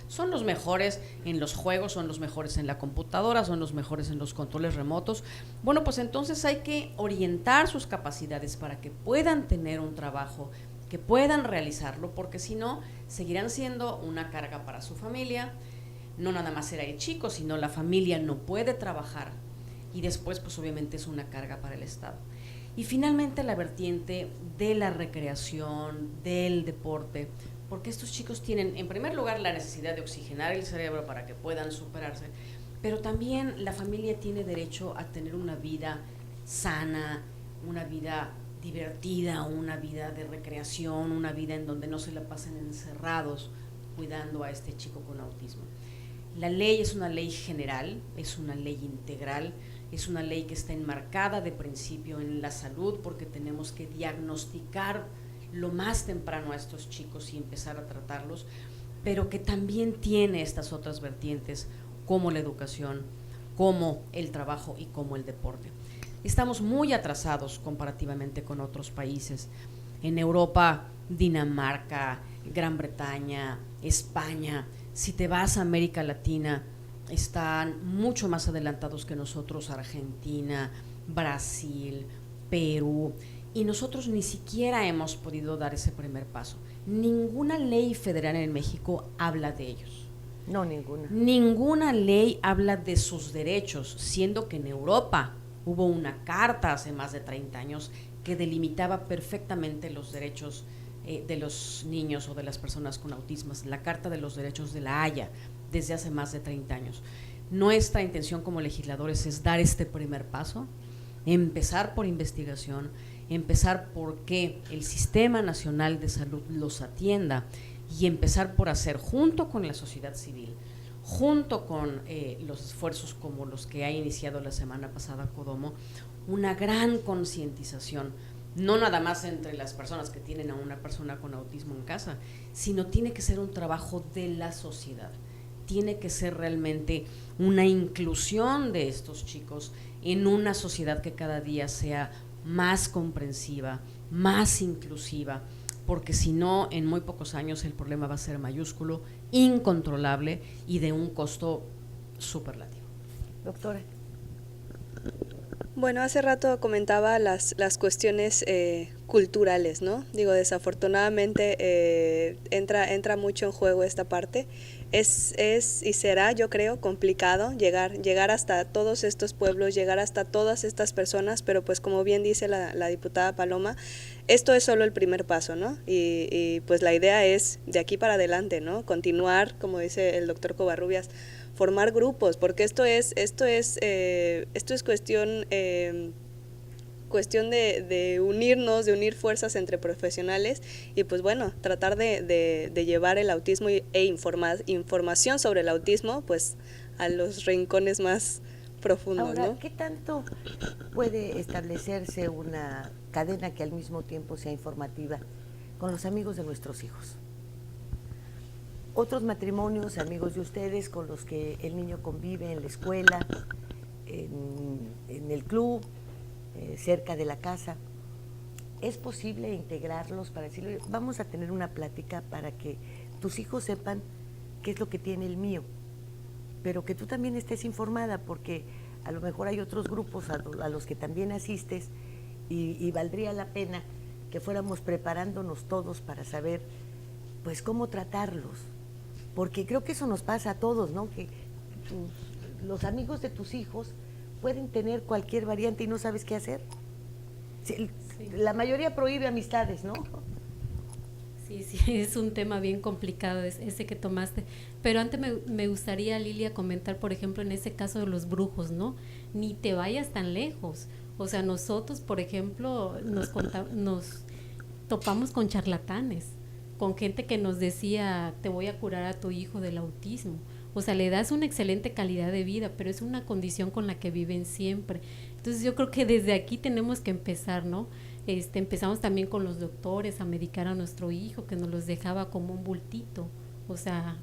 Son los mejores en los juegos, son los mejores en la computadora, son los mejores en los controles remotos. Bueno, pues entonces hay que orientar sus capacidades para que puedan tener un trabajo, que puedan realizarlo, porque si no, seguirán siendo una carga para su familia. No nada más será el chico, sino la familia no puede trabajar y después pues obviamente es una carga para el Estado. Y finalmente la vertiente de la recreación, del deporte, porque estos chicos tienen en primer lugar la necesidad de oxigenar el cerebro para que puedan superarse, pero también la familia tiene derecho a tener una vida sana, una vida divertida, una vida de recreación, una vida en donde no se la pasen encerrados cuidando a este chico con autismo. La ley es una ley general, es una ley integral, es una ley que está enmarcada de principio en la salud porque tenemos que diagnosticar lo más temprano a estos chicos y empezar a tratarlos, pero que también tiene estas otras vertientes como la educación, como el trabajo y como el deporte. Estamos muy atrasados comparativamente con otros países. En Europa, Dinamarca, Gran Bretaña, España, si te vas a América Latina, están mucho más adelantados que nosotros, Argentina, Brasil, Perú, y nosotros ni siquiera hemos podido dar ese primer paso. Ninguna ley federal en México habla de ellos. No, ninguna. Ninguna ley habla de sus derechos, siendo que en Europa hubo una carta hace más de 30 años que delimitaba perfectamente los derechos de los niños o de las personas con autismo, la Carta de los Derechos de la Haya, desde hace más de 30 años. Nuestra intención como legisladores es dar este primer paso, empezar por investigación, empezar por que el Sistema Nacional de Salud los atienda y empezar por hacer, junto con la sociedad civil, junto con los esfuerzos como los que ha iniciado la semana pasada Codomo, una gran concientización, no nada más entre las personas que tienen a una persona con autismo en casa, sino tiene que ser un trabajo de la sociedad, tiene que ser realmente una inclusión de estos chicos en una sociedad que cada día sea más comprensiva, más inclusiva, porque si no, en muy pocos años el problema va a ser mayúsculo, incontrolable y de un costo superlativo. Doctora. Bueno, hace rato comentaba las cuestiones culturales, ¿no? Digo, desafortunadamente entra mucho en juego esta parte. Es y será, yo creo, complicado llegar hasta todos estos pueblos, llegar hasta todas estas personas, pero pues como bien dice la diputada Paloma, esto es solo el primer paso, ¿no? Y pues la idea es de aquí para adelante, ¿no? Continuar, como dice el doctor Covarrubias, formar grupos, porque esto es cuestión de unirnos, de unir fuerzas entre profesionales y pues bueno, tratar de llevar el autismo e información sobre el autismo pues a los rincones más profundos. Ahora, ¿no? ¿qué tanto puede establecerse una cadena que al mismo tiempo sea informativa con los amigos de nuestros hijos? Otros matrimonios, amigos de ustedes, con los que el niño convive en la escuela, en el club, cerca de la casa, ¿es posible integrarlos para decirle, vamos a tener una plática para que tus hijos sepan qué es lo que tiene el mío, pero que tú también estés informada, porque a lo mejor hay otros grupos a los que también asistes y valdría la pena que fuéramos preparándonos todos para saber pues cómo tratarlos, porque creo que eso nos pasa a todos, ¿no? Que los amigos de tus hijos pueden tener cualquier variante y no sabes qué hacer. Sí. La mayoría prohíbe amistades, ¿no? Sí, es un tema bien complicado ese que tomaste. Pero antes me gustaría, Lilia, comentar, por ejemplo, en ese caso de los brujos, ¿no? Ni te vayas tan lejos. O sea, nosotros, por ejemplo, nos topamos con charlatanes, con gente que nos decía, te voy a curar a tu hijo del autismo. O sea, le das una excelente calidad de vida, pero es una condición con la que viven siempre. Entonces yo creo que desde aquí tenemos que empezar, ¿no? Empezamos también con los doctores a medicar a nuestro hijo, que nos los dejaba como un bultito. O sea,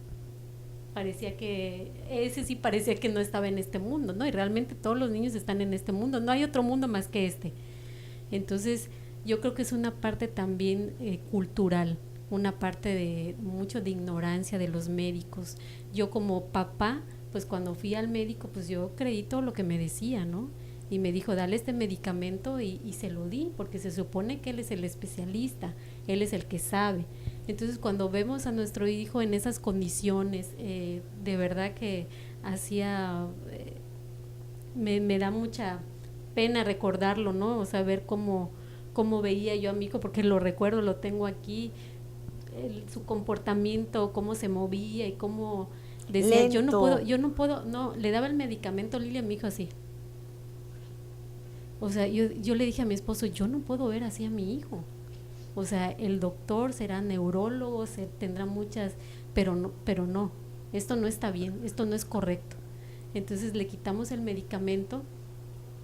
ese sí parecía que no estaba en este mundo, ¿no? Y realmente todos los niños están en este mundo, no hay otro mundo más que este. Entonces yo creo que es una parte también cultural, una parte de mucho de ignorancia de los médicos. Yo como papá, pues cuando fui al médico, pues yo creí todo lo que me decía, ¿no? Y me dijo, dale este medicamento y se lo di, porque se supone que él es el especialista, él es el que sabe. Entonces cuando vemos a nuestro hijo en esas condiciones, de verdad que me da mucha pena recordarlo, ¿no? O sea, ver cómo veía yo a mi hijo, porque lo recuerdo, lo tengo aquí, su comportamiento, cómo se movía y cómo decía, yo no puedo, le daba el medicamento, Lilia, a mi hijo así. O sea, yo le dije a mi esposo, yo no puedo ver así a mi hijo. O sea, el doctor será neurólogo, tendrá muchas, pero no, esto no está bien, esto no es correcto. Entonces le quitamos el medicamento,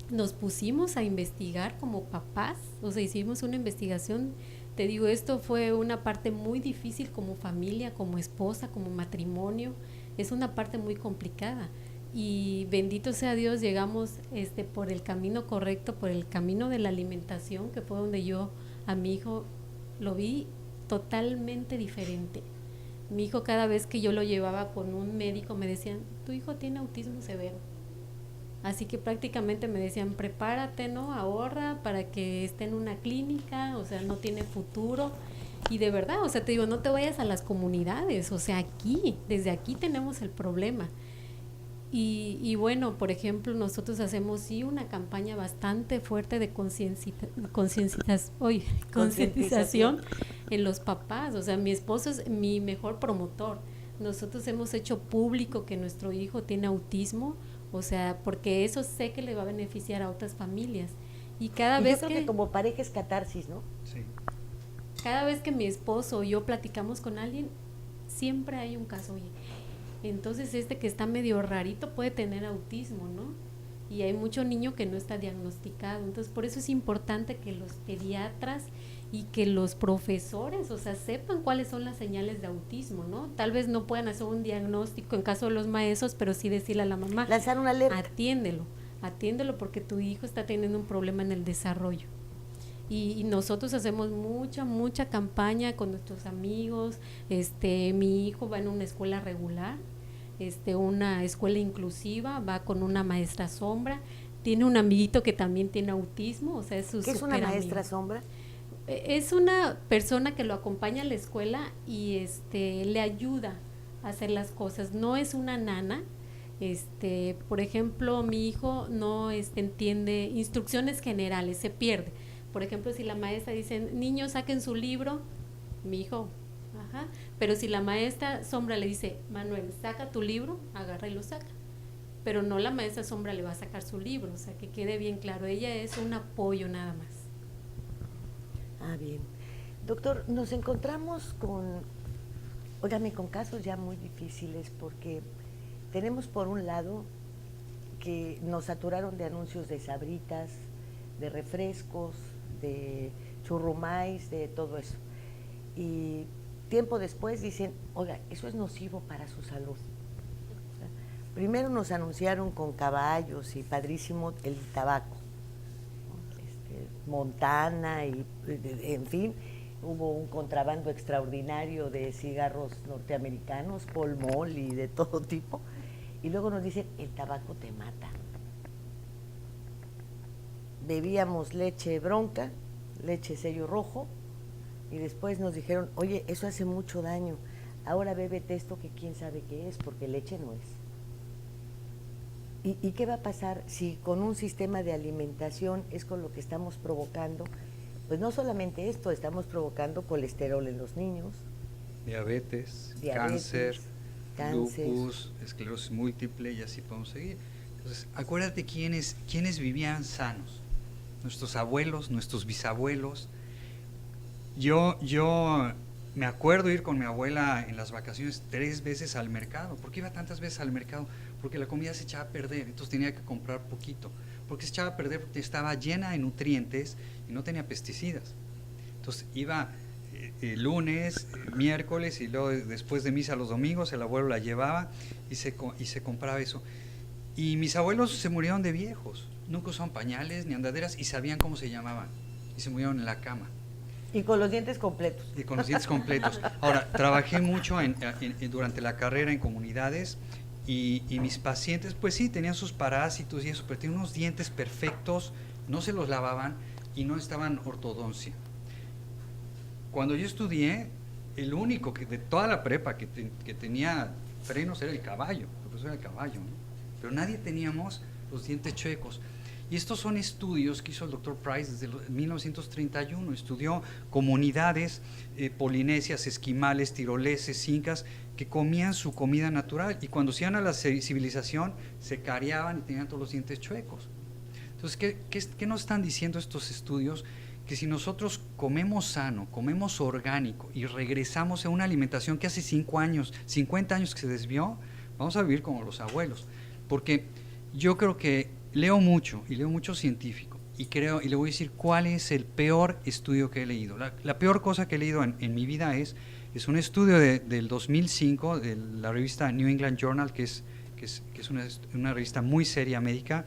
nos pusimos a investigar como papás, o sea, hicimos una investigación. Te digo, esto fue una parte muy difícil como familia, como esposa, como matrimonio, es una parte muy complicada. Y bendito sea Dios, llegamos por el camino correcto, por el camino de la alimentación, que fue donde yo a mi hijo lo vi totalmente diferente. Mi hijo, cada vez que yo lo llevaba con un médico, me decían, tu hijo tiene autismo severo. Así que prácticamente me decían, prepárate, ¿no? Ahorra para que esté en una clínica, o sea, no tiene futuro. Y de verdad, o sea, te digo, no te vayas a las comunidades, o sea, desde aquí tenemos el problema. Y bueno, por ejemplo, nosotros hacemos sí una campaña bastante fuerte de concientización en los papás. O sea, mi esposo es mi mejor promotor. Nosotros hemos hecho público que nuestro hijo tiene autismo, o sea, porque eso sé que le va a beneficiar a otras familias. Y cada vez yo creo que como pareja es catarsis, ¿no? Sí. Cada vez que mi esposo o yo platicamos con alguien, siempre hay un caso, oye, entonces que está medio rarito puede tener autismo, ¿no? Y hay mucho niño que no está diagnosticado. Entonces, por eso es importante que los pediatras y que los profesores, o sea, sepan cuáles son las señales de autismo, ¿no? Tal vez no puedan hacer un diagnóstico en caso de los maestros, pero sí decirle a la mamá, lanzar una alerta. Atiéndelo porque tu hijo está teniendo un problema en el desarrollo. Y nosotros hacemos mucha campaña con nuestros amigos. Mi hijo va en una escuela regular, una escuela inclusiva, va con una maestra sombra, tiene un amiguito que también tiene autismo, o sea, es su ¿Qué es una maestra sombra? Es una persona que lo acompaña a la escuela y le ayuda a hacer las cosas. No es una nana. Por ejemplo, mi hijo no entiende instrucciones generales, se pierde. Por ejemplo, si la maestra dice, niños saquen su libro, mi hijo, ajá, pero si la maestra sombra le dice, Manuel, saca tu libro, agarra y lo saca, pero no la maestra sombra le va a sacar su libro, o sea, que quede bien claro, ella es un apoyo nada más. Ah, bien. Doctor, nos encontramos con casos ya muy difíciles porque tenemos por un lado que nos saturaron de anuncios de sabritas, de refrescos, de churrumais, de todo eso. Y tiempo después dicen, oiga, eso es nocivo para su salud. O sea, primero nos anunciaron con caballos y padrísimo el tabaco, Montana y en fin, hubo un contrabando extraordinario de cigarros norteamericanos, Pall Mall y de todo tipo. Y luego nos dicen, el tabaco te mata. Bebíamos leche bronca, leche sello rojo, y después nos dijeron, oye, eso hace mucho daño, ahora bébete esto que quién sabe qué es, porque leche no es. ¿Y qué va a pasar si con un sistema de alimentación es con lo que estamos provocando? Pues no solamente esto, estamos provocando colesterol en los niños. Diabetes, cáncer, lupus, esclerosis múltiple, y así podemos seguir. Entonces, acuérdate quiénes vivían sanos. Nuestros abuelos, nuestros bisabuelos. Yo me acuerdo ir con mi abuela en las vacaciones 3 veces al mercado. ¿Por qué iba tantas veces al mercado? Porque la comida se echaba a perder, entonces tenía que comprar poquito. Porque se echaba a perder porque estaba llena de nutrientes y no tenía pesticidas. Entonces iba lunes, miércoles y luego después de misa los domingos, el abuelo la llevaba y se compraba eso. Y mis abuelos se murieron de viejos, nunca usaban pañales ni andaderas y sabían cómo se llamaban y se murieron en la cama. Y con los dientes completos. Y con los dientes completos. Ahora, trabajé mucho durante la carrera en comunidades y mis pacientes, pues sí, tenían sus parásitos y eso, pero tenían unos dientes perfectos, no se los lavaban y no estaban ortodoncia. Cuando yo estudié, el único de toda la prepa que tenía frenos era el caballo, el profesor era el caballo, ¿no? Pero nadie teníamos los dientes chuecos. Y estos son estudios que hizo el doctor Price desde 1931, estudió comunidades polinesias, esquimales, tiroleses, incas, que comían su comida natural y cuando se iban a la civilización se careaban y tenían todos los dientes chuecos. Entonces, ¿qué nos están diciendo estos estudios? Que si nosotros comemos sano, comemos orgánico y regresamos a una alimentación que hace 50 años que se desvió, vamos a vivir como los abuelos. Porque yo creo que leo mucho científico y le voy a decir cuál es el peor estudio que he leído. La peor cosa que he leído en mi vida es un estudio del 2005 de la revista New England Journal, que es una revista muy seria médica,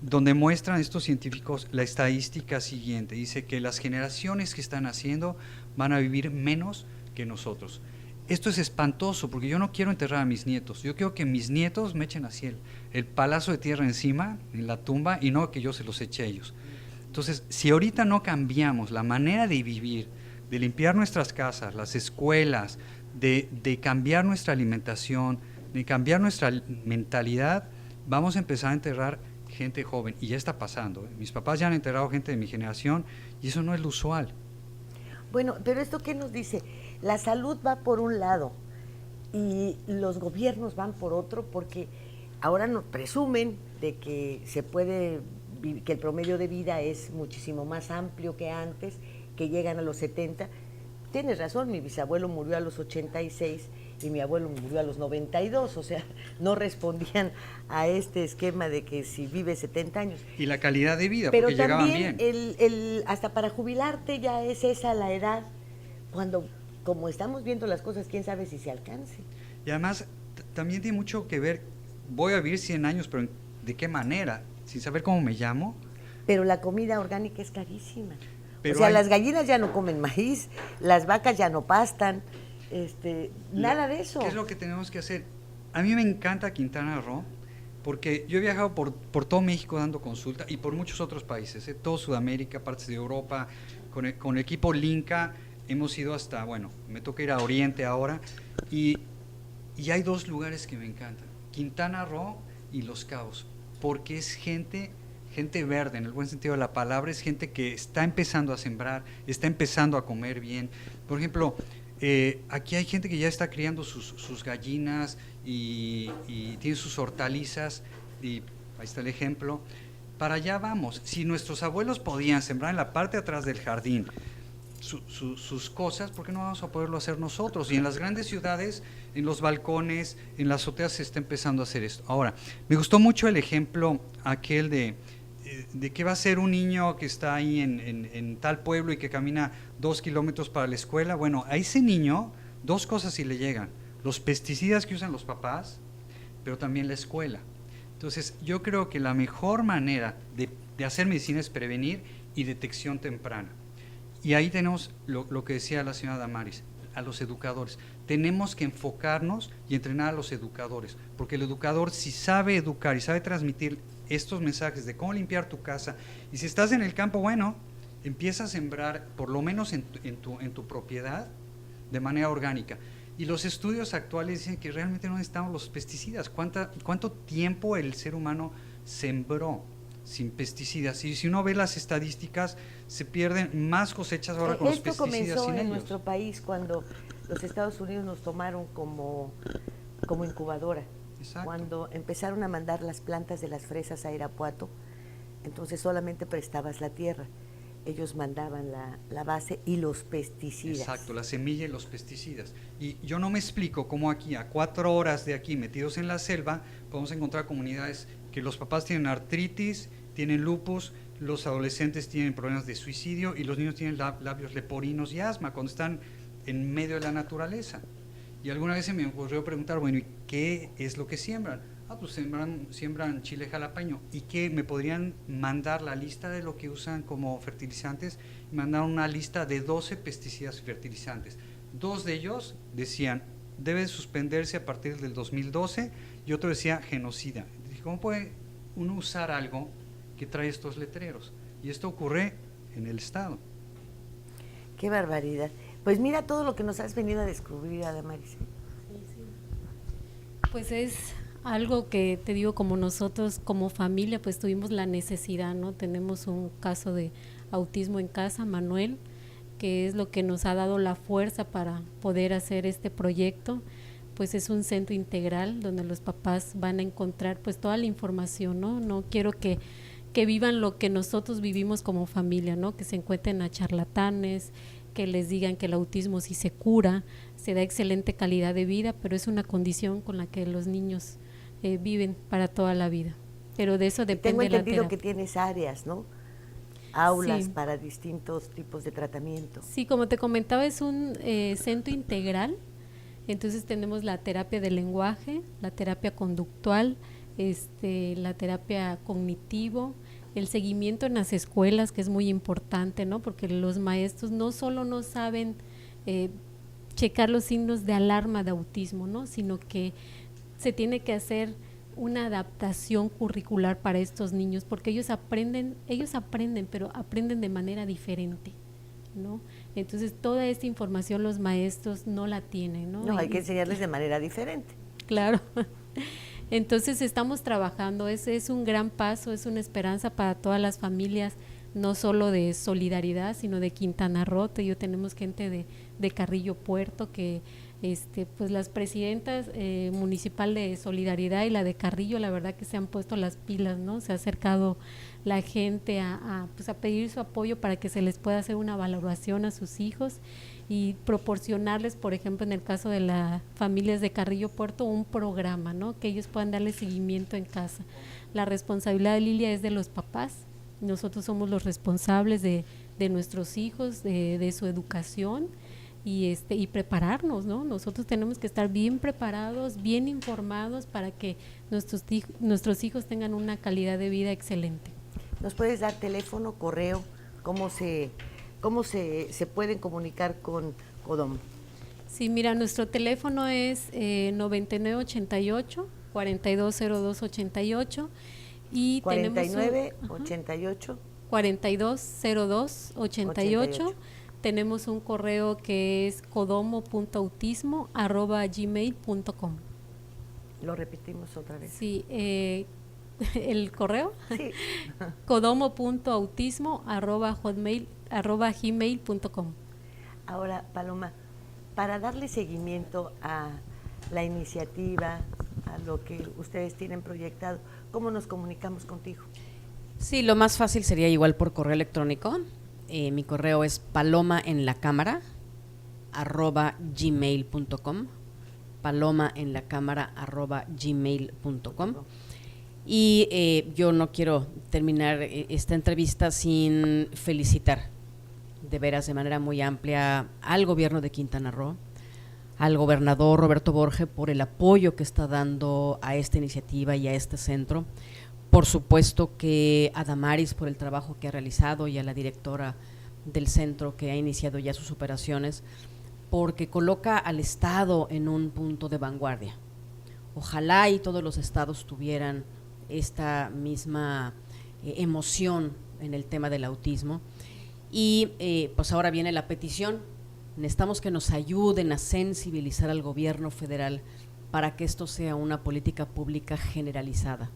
donde muestran estos científicos la estadística siguiente. Dice que las generaciones que están naciendo van a vivir menos que nosotros. Esto es espantoso porque yo no quiero enterrar a mis nietos. Yo quiero que mis nietos me echen así el palazo de tierra encima, en la tumba, y no que yo se los eche a ellos. Entonces, si ahorita no cambiamos la manera de vivir, de limpiar nuestras casas, las escuelas, de cambiar nuestra alimentación, de cambiar nuestra mentalidad, vamos a empezar a enterrar gente joven, y ya está pasando. Mis papás ya han enterrado gente de mi generación, y eso no es lo usual. Bueno, pero ¿esto qué nos dice? La salud va por un lado y los gobiernos van por otro, porque ahora nos presumen de que se puede, que el promedio de vida es muchísimo más amplio que antes, que llegan a los 70. Tienes razón, mi bisabuelo murió a los 86 y mi abuelo murió a los 92, o sea, no respondían a este esquema de que si vive 70 años. Y la calidad de vida, pero porque llegaban bien. También hasta para jubilarte ya es esa la edad, cuando, como estamos viendo las cosas, quién sabe si se alcance. Y además, también tiene mucho que ver, voy a vivir 100 años, pero ¿de qué manera? Sin saber cómo me llamo. Pero la comida orgánica es carísima. Pero o sea, las gallinas ya no comen maíz, las vacas ya no pastan, nada de eso. ¿Qué es lo que tenemos que hacer? A mí me encanta Quintana Roo, porque yo he viajado por todo México dando consulta y por muchos otros países, todo Sudamérica, partes de Europa, con el equipo Linca hemos ido hasta, bueno, me toca ir a Oriente ahora, y hay dos lugares que me encantan, Quintana Roo y Los Cabos, porque es gente verde, en el buen sentido de la palabra, es gente que está empezando a sembrar, está empezando a comer bien. Por ejemplo, aquí hay gente que ya está criando sus gallinas y tiene sus hortalizas, y ahí está el ejemplo. Para allá vamos. Si nuestros abuelos podían sembrar en la parte de atrás del jardín sus cosas, ¿por qué no vamos a poderlo hacer nosotros? Y en las grandes ciudades, en los balcones, en las azoteas se está empezando a hacer esto. Ahora, me gustó mucho el ejemplo aquel de qué va a ser un niño que está ahí en tal pueblo y que camina 2 kilómetros para la escuela. Bueno, a ese niño 2 cosas sí le llegan: los pesticidas que usan los papás, pero también la escuela. Entonces yo creo que la mejor manera de hacer medicina es prevenir y detección temprana. Y ahí tenemos lo que decía la señora Damaris, a los educadores. Tenemos que enfocarnos y entrenar a los educadores, porque el educador, si sabe educar y sabe transmitir estos mensajes de cómo limpiar tu casa, y si estás en el campo, bueno, empieza a sembrar por lo menos en tu propiedad de manera orgánica. Y los estudios actuales dicen que realmente no necesitamos los pesticidas. ¿Cuánto tiempo el ser humano sembró sin pesticidas? Y si uno ve las estadísticas, se pierden más cosechas ahora con los pesticidas sin ellos. Esto comenzó en nuestro país cuando los Estados Unidos nos tomaron como incubadora. Exacto. Cuando empezaron a mandar las plantas de las fresas a Irapuato, entonces solamente prestabas la tierra. Ellos mandaban la base y los pesticidas. Exacto, la semilla y los pesticidas. Y yo no me explico cómo aquí, a 4 horas de aquí, metidos en la selva, podemos encontrar comunidades que los papás tienen artritis, tienen lupus, los adolescentes tienen problemas de suicidio y los niños tienen labios leporinos y asma cuando están en medio de la naturaleza. Y alguna vez se me ocurrió preguntar, bueno, ¿y qué es lo que siembran? Pues siembran chile jalapeño. ¿Y qué? ¿Me podrían mandar la lista de lo que usan como fertilizantes? Me mandaron una lista de 12 pesticidas y fertilizantes. 2 de ellos decían, debe suspenderse a partir del 2012, y otro decía genocida. Dije, ¿cómo puede uno usar algo que trae estos letreros? Y esto ocurre en el estado. Qué barbaridad. Pues mira todo lo que nos has venido a descubrir, Damaris. Pues es algo que te digo, como nosotros como familia pues tuvimos la necesidad, ¿no? Tenemos un caso de autismo en casa, Manuel, que es lo que nos ha dado la fuerza para poder hacer este proyecto. Pues es un centro integral donde los papás van a encontrar pues toda la información, ¿no? No quiero que vivan lo que nosotros vivimos como familia, ¿no? Que se encuentren a charlatanes, que les digan que el autismo sí se cura, se da excelente calidad de vida, pero es una condición con la que los niños viven para toda la vida. Pero de eso depende la terapia. Tengo entendido que tienes áreas, ¿no? Aulas para distintos tipos de tratamiento. Sí, como te comentaba, es un centro integral. Entonces tenemos la terapia del lenguaje, la terapia conductual, la terapia cognitivo, el seguimiento en las escuelas, que es muy importante, ¿no? Porque los maestros no solo no saben checar los signos de alarma de autismo, ¿no? Sino que se tiene que hacer una adaptación curricular para estos niños, porque ellos aprenden, pero aprenden de manera diferente, ¿no? Entonces toda esta información los maestros no la tienen, ¿no? No, hay que enseñarles de manera diferente. Claro. Entonces estamos trabajando, es un gran paso, es una esperanza para todas las familias, no solo de Solidaridad, sino de Quintana Roo. Tenemos gente de Carrillo Puerto que pues las presidentas municipal de Solidaridad y la de Carrillo, la verdad que se han puesto las pilas, ¿no? Se ha acercado la gente pues a pedir su apoyo para que se les pueda hacer una valoración a sus hijos y proporcionarles, por ejemplo, en el caso de las familias de Carrillo Puerto, un programa, ¿no? Que ellos puedan darle seguimiento en casa. La responsabilidad de Lilia es de los papás, nosotros somos los responsables de nuestros hijos, de su educación, y prepararnos, ¿no? Nosotros tenemos que estar bien preparados, bien informados para que nuestros hijos tengan una calidad de vida excelente. ¿Nos puedes dar teléfono, correo, cómo se pueden comunicar con CODOMO? Sí, mira, nuestro teléfono es 9988-420288 y 4988 420288. Tenemos un correo que es codomo.autismo@gmail.com. Lo repetimos otra vez. Sí, el correo, sí. codomo.autismo@gmail.com. Ahora, Paloma, para darle seguimiento a la iniciativa, a lo que ustedes tienen proyectado, ¿cómo nos comunicamos contigo? Sí, lo más fácil sería igual por correo electrónico. Mi correo es palomaenlacámara@gmail.com, palomaenlacámara@gmail.com. Y yo no quiero terminar esta entrevista sin felicitar de veras de manera muy amplia al gobierno de Quintana Roo, al gobernador Roberto Borge por el apoyo que está dando a esta iniciativa y a este centro. Por supuesto que a Damaris por el trabajo que ha realizado y a la directora del centro que ha iniciado ya sus operaciones, porque coloca al Estado en un punto de vanguardia. Ojalá y todos los estados tuvieran esta misma emoción en el tema del autismo. Y pues ahora viene la petición, necesitamos que nos ayuden a sensibilizar al gobierno federal para que esto sea una política pública generalizada,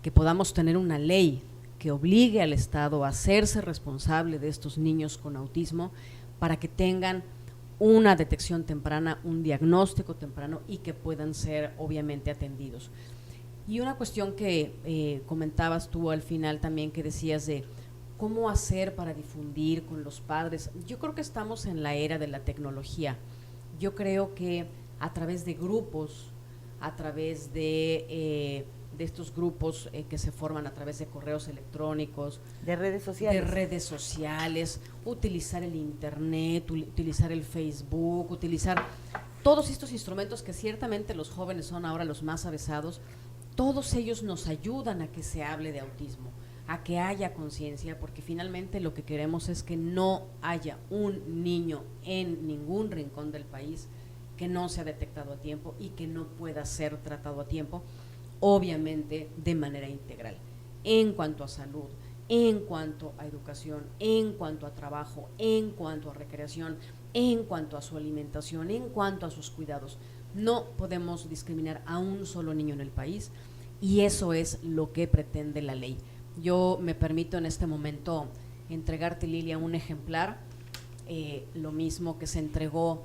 que podamos tener una ley que obligue al Estado a hacerse responsable de estos niños con autismo para que tengan una detección temprana, un diagnóstico temprano y que puedan ser obviamente atendidos. Y una cuestión que comentabas tú al final también, que decías de cómo hacer para difundir con los padres. Yo creo que estamos en la era de la tecnología. Yo creo que a través de grupos, a través de estos grupos que se forman a través de correos electrónicos, de redes sociales, utilizar el internet, utilizar el Facebook, utilizar todos estos instrumentos que ciertamente los jóvenes son ahora los más avesados. Todos ellos nos ayudan a que se hable de autismo, a que haya conciencia, porque finalmente lo que queremos es que no haya un niño en ningún rincón del país que no sea detectado a tiempo y que no pueda ser tratado a tiempo, obviamente de manera integral, en cuanto a salud, en cuanto a educación, en cuanto a trabajo, en cuanto a recreación, en cuanto a su alimentación, en cuanto a sus cuidados. No podemos discriminar a un solo niño en el país y eso es lo que pretende la ley. Yo me permito en este momento entregarte, Lilia, un ejemplar, lo mismo que se entregó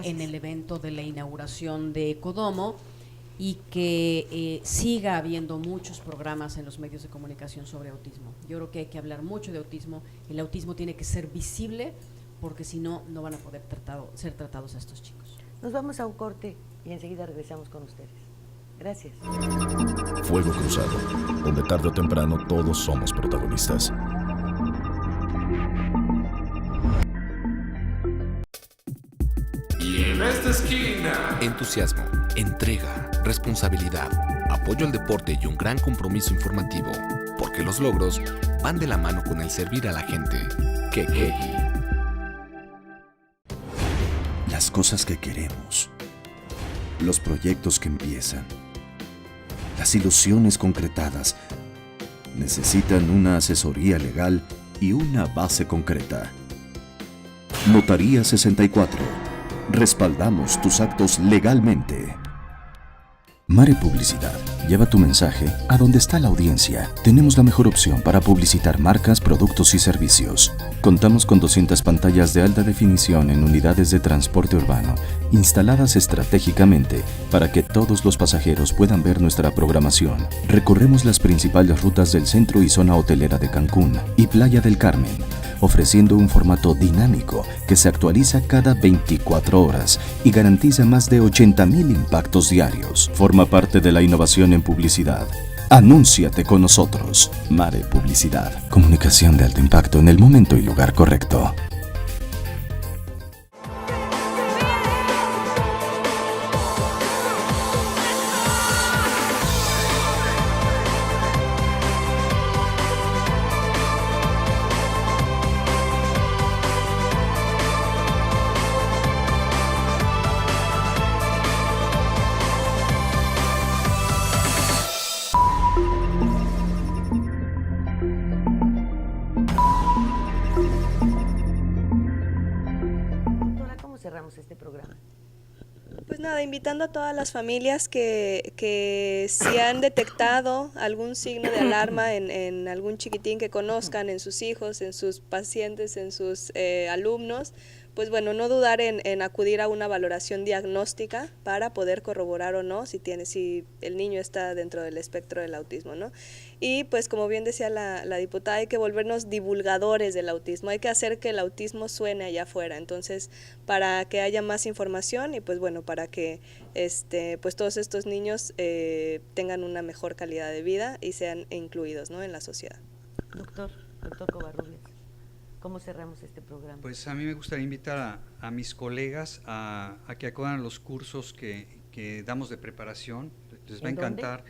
en el evento de la inauguración de CODOMO, y que siga habiendo muchos programas en los medios de comunicación sobre autismo. Yo creo que hay que hablar mucho de autismo. El autismo tiene que ser visible, porque si no, no van a poder ser tratados a estos chicos. Nos vamos a un corte y enseguida regresamos con ustedes. Gracias. Fuego Cruzado, donde tarde o temprano todos somos protagonistas. Y en esta esquina, entusiasmo, entrega, responsabilidad, apoyo al deporte y un gran compromiso informativo, porque los logros van de la mano con el servir a la gente. Kekegi. Las cosas que queremos, los proyectos que empiezan, las ilusiones concretadas, necesitan una asesoría legal y una base concreta. Notaría 64. Respaldamos tus actos legalmente. Mare Publicidad. Lleva tu mensaje a donde está la audiencia. Tenemos la mejor opción para publicitar marcas, productos y servicios. Contamos con 200 pantallas de alta definición en unidades de transporte urbano, instaladas estratégicamente para que todos los pasajeros puedan ver nuestra programación. Recorremos las principales rutas del centro y zona hotelera de Cancún y Playa del Carmen, ofreciendo un formato dinámico que se actualiza cada 24 horas y garantiza más de 80,000 impactos diarios. Forma parte de la innovación en publicidad. Anúnciate con nosotros. Mare Publicidad. Comunicación de alto impacto en el momento y lugar correcto. Cerramos este programa. Pues nada, invitando a todas las familias que si han detectado algún signo de alarma en algún chiquitín que conozcan, en sus hijos, en sus pacientes, en sus alumnos, pues bueno, no dudar en acudir a una valoración diagnóstica para poder corroborar o no si el niño está dentro del espectro del autismo, ¿no? Y pues como bien decía la diputada, hay que volvernos divulgadores del autismo, hay que hacer que el autismo suene allá afuera, entonces para que haya más información y pues bueno, para que pues todos estos niños tengan una mejor calidad de vida y sean incluidos, ¿no?, en la sociedad. Doctor Covarrubias, ¿cómo cerramos este programa? Pues a mí me gustaría invitar a mis colegas a que acudan a los cursos que damos de preparación, les va a encantar.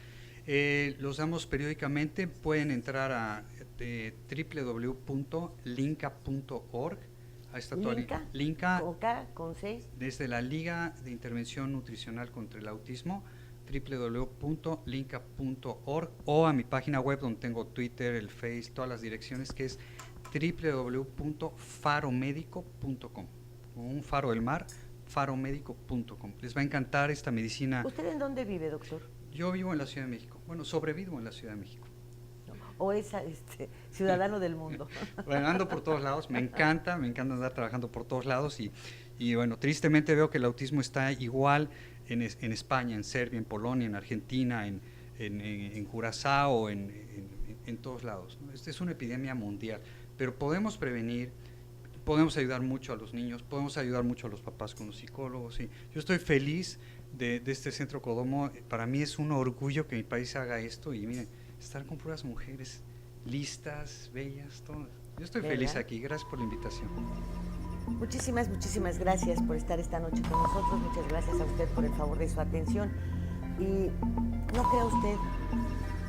Los damos periódicamente, pueden entrar a www.linca.org. Ahí está Linca, con K, con C. Desde la Liga de Intervención Nutricional contra el Autismo, www.linca.org, o a mi página web donde tengo Twitter, el Face, todas las direcciones, que es www.faromedico.com, un faro del mar, faromedico.com. Les va a encantar esta medicina. ¿Usted en dónde vive, doctor? Yo vivo en la Ciudad de México. Bueno, sobrevivo en la Ciudad de México. ¿O es ciudadano del mundo? Bueno, ando por todos lados, me encanta andar trabajando por todos lados y bueno, tristemente veo que el autismo está igual en España, en Serbia, en Polonia, en Argentina, en Curazao, en todos lados, ¿no? Esta es una epidemia mundial, pero podemos prevenir, podemos ayudar mucho a los niños, podemos ayudar mucho a los papás con los psicólogos. Y yo estoy feliz de este Centro Codomo. Para mí es un orgullo que mi país haga esto y miren, estar con puras mujeres listas, bellas, todas. Yo estoy feliz aquí, gracias por la invitación. Muchísimas gracias por estar esta noche con nosotros, muchas gracias a usted por el favor de su atención. Y no crea usted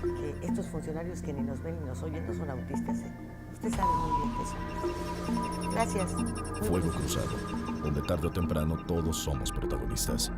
que estos funcionarios que ni nos ven ni nos oyen no son autistas, ¿eh? Usted sabe muy bien que son. Gracias. Fuego Cruzado, donde tarde o temprano todos somos protagonistas.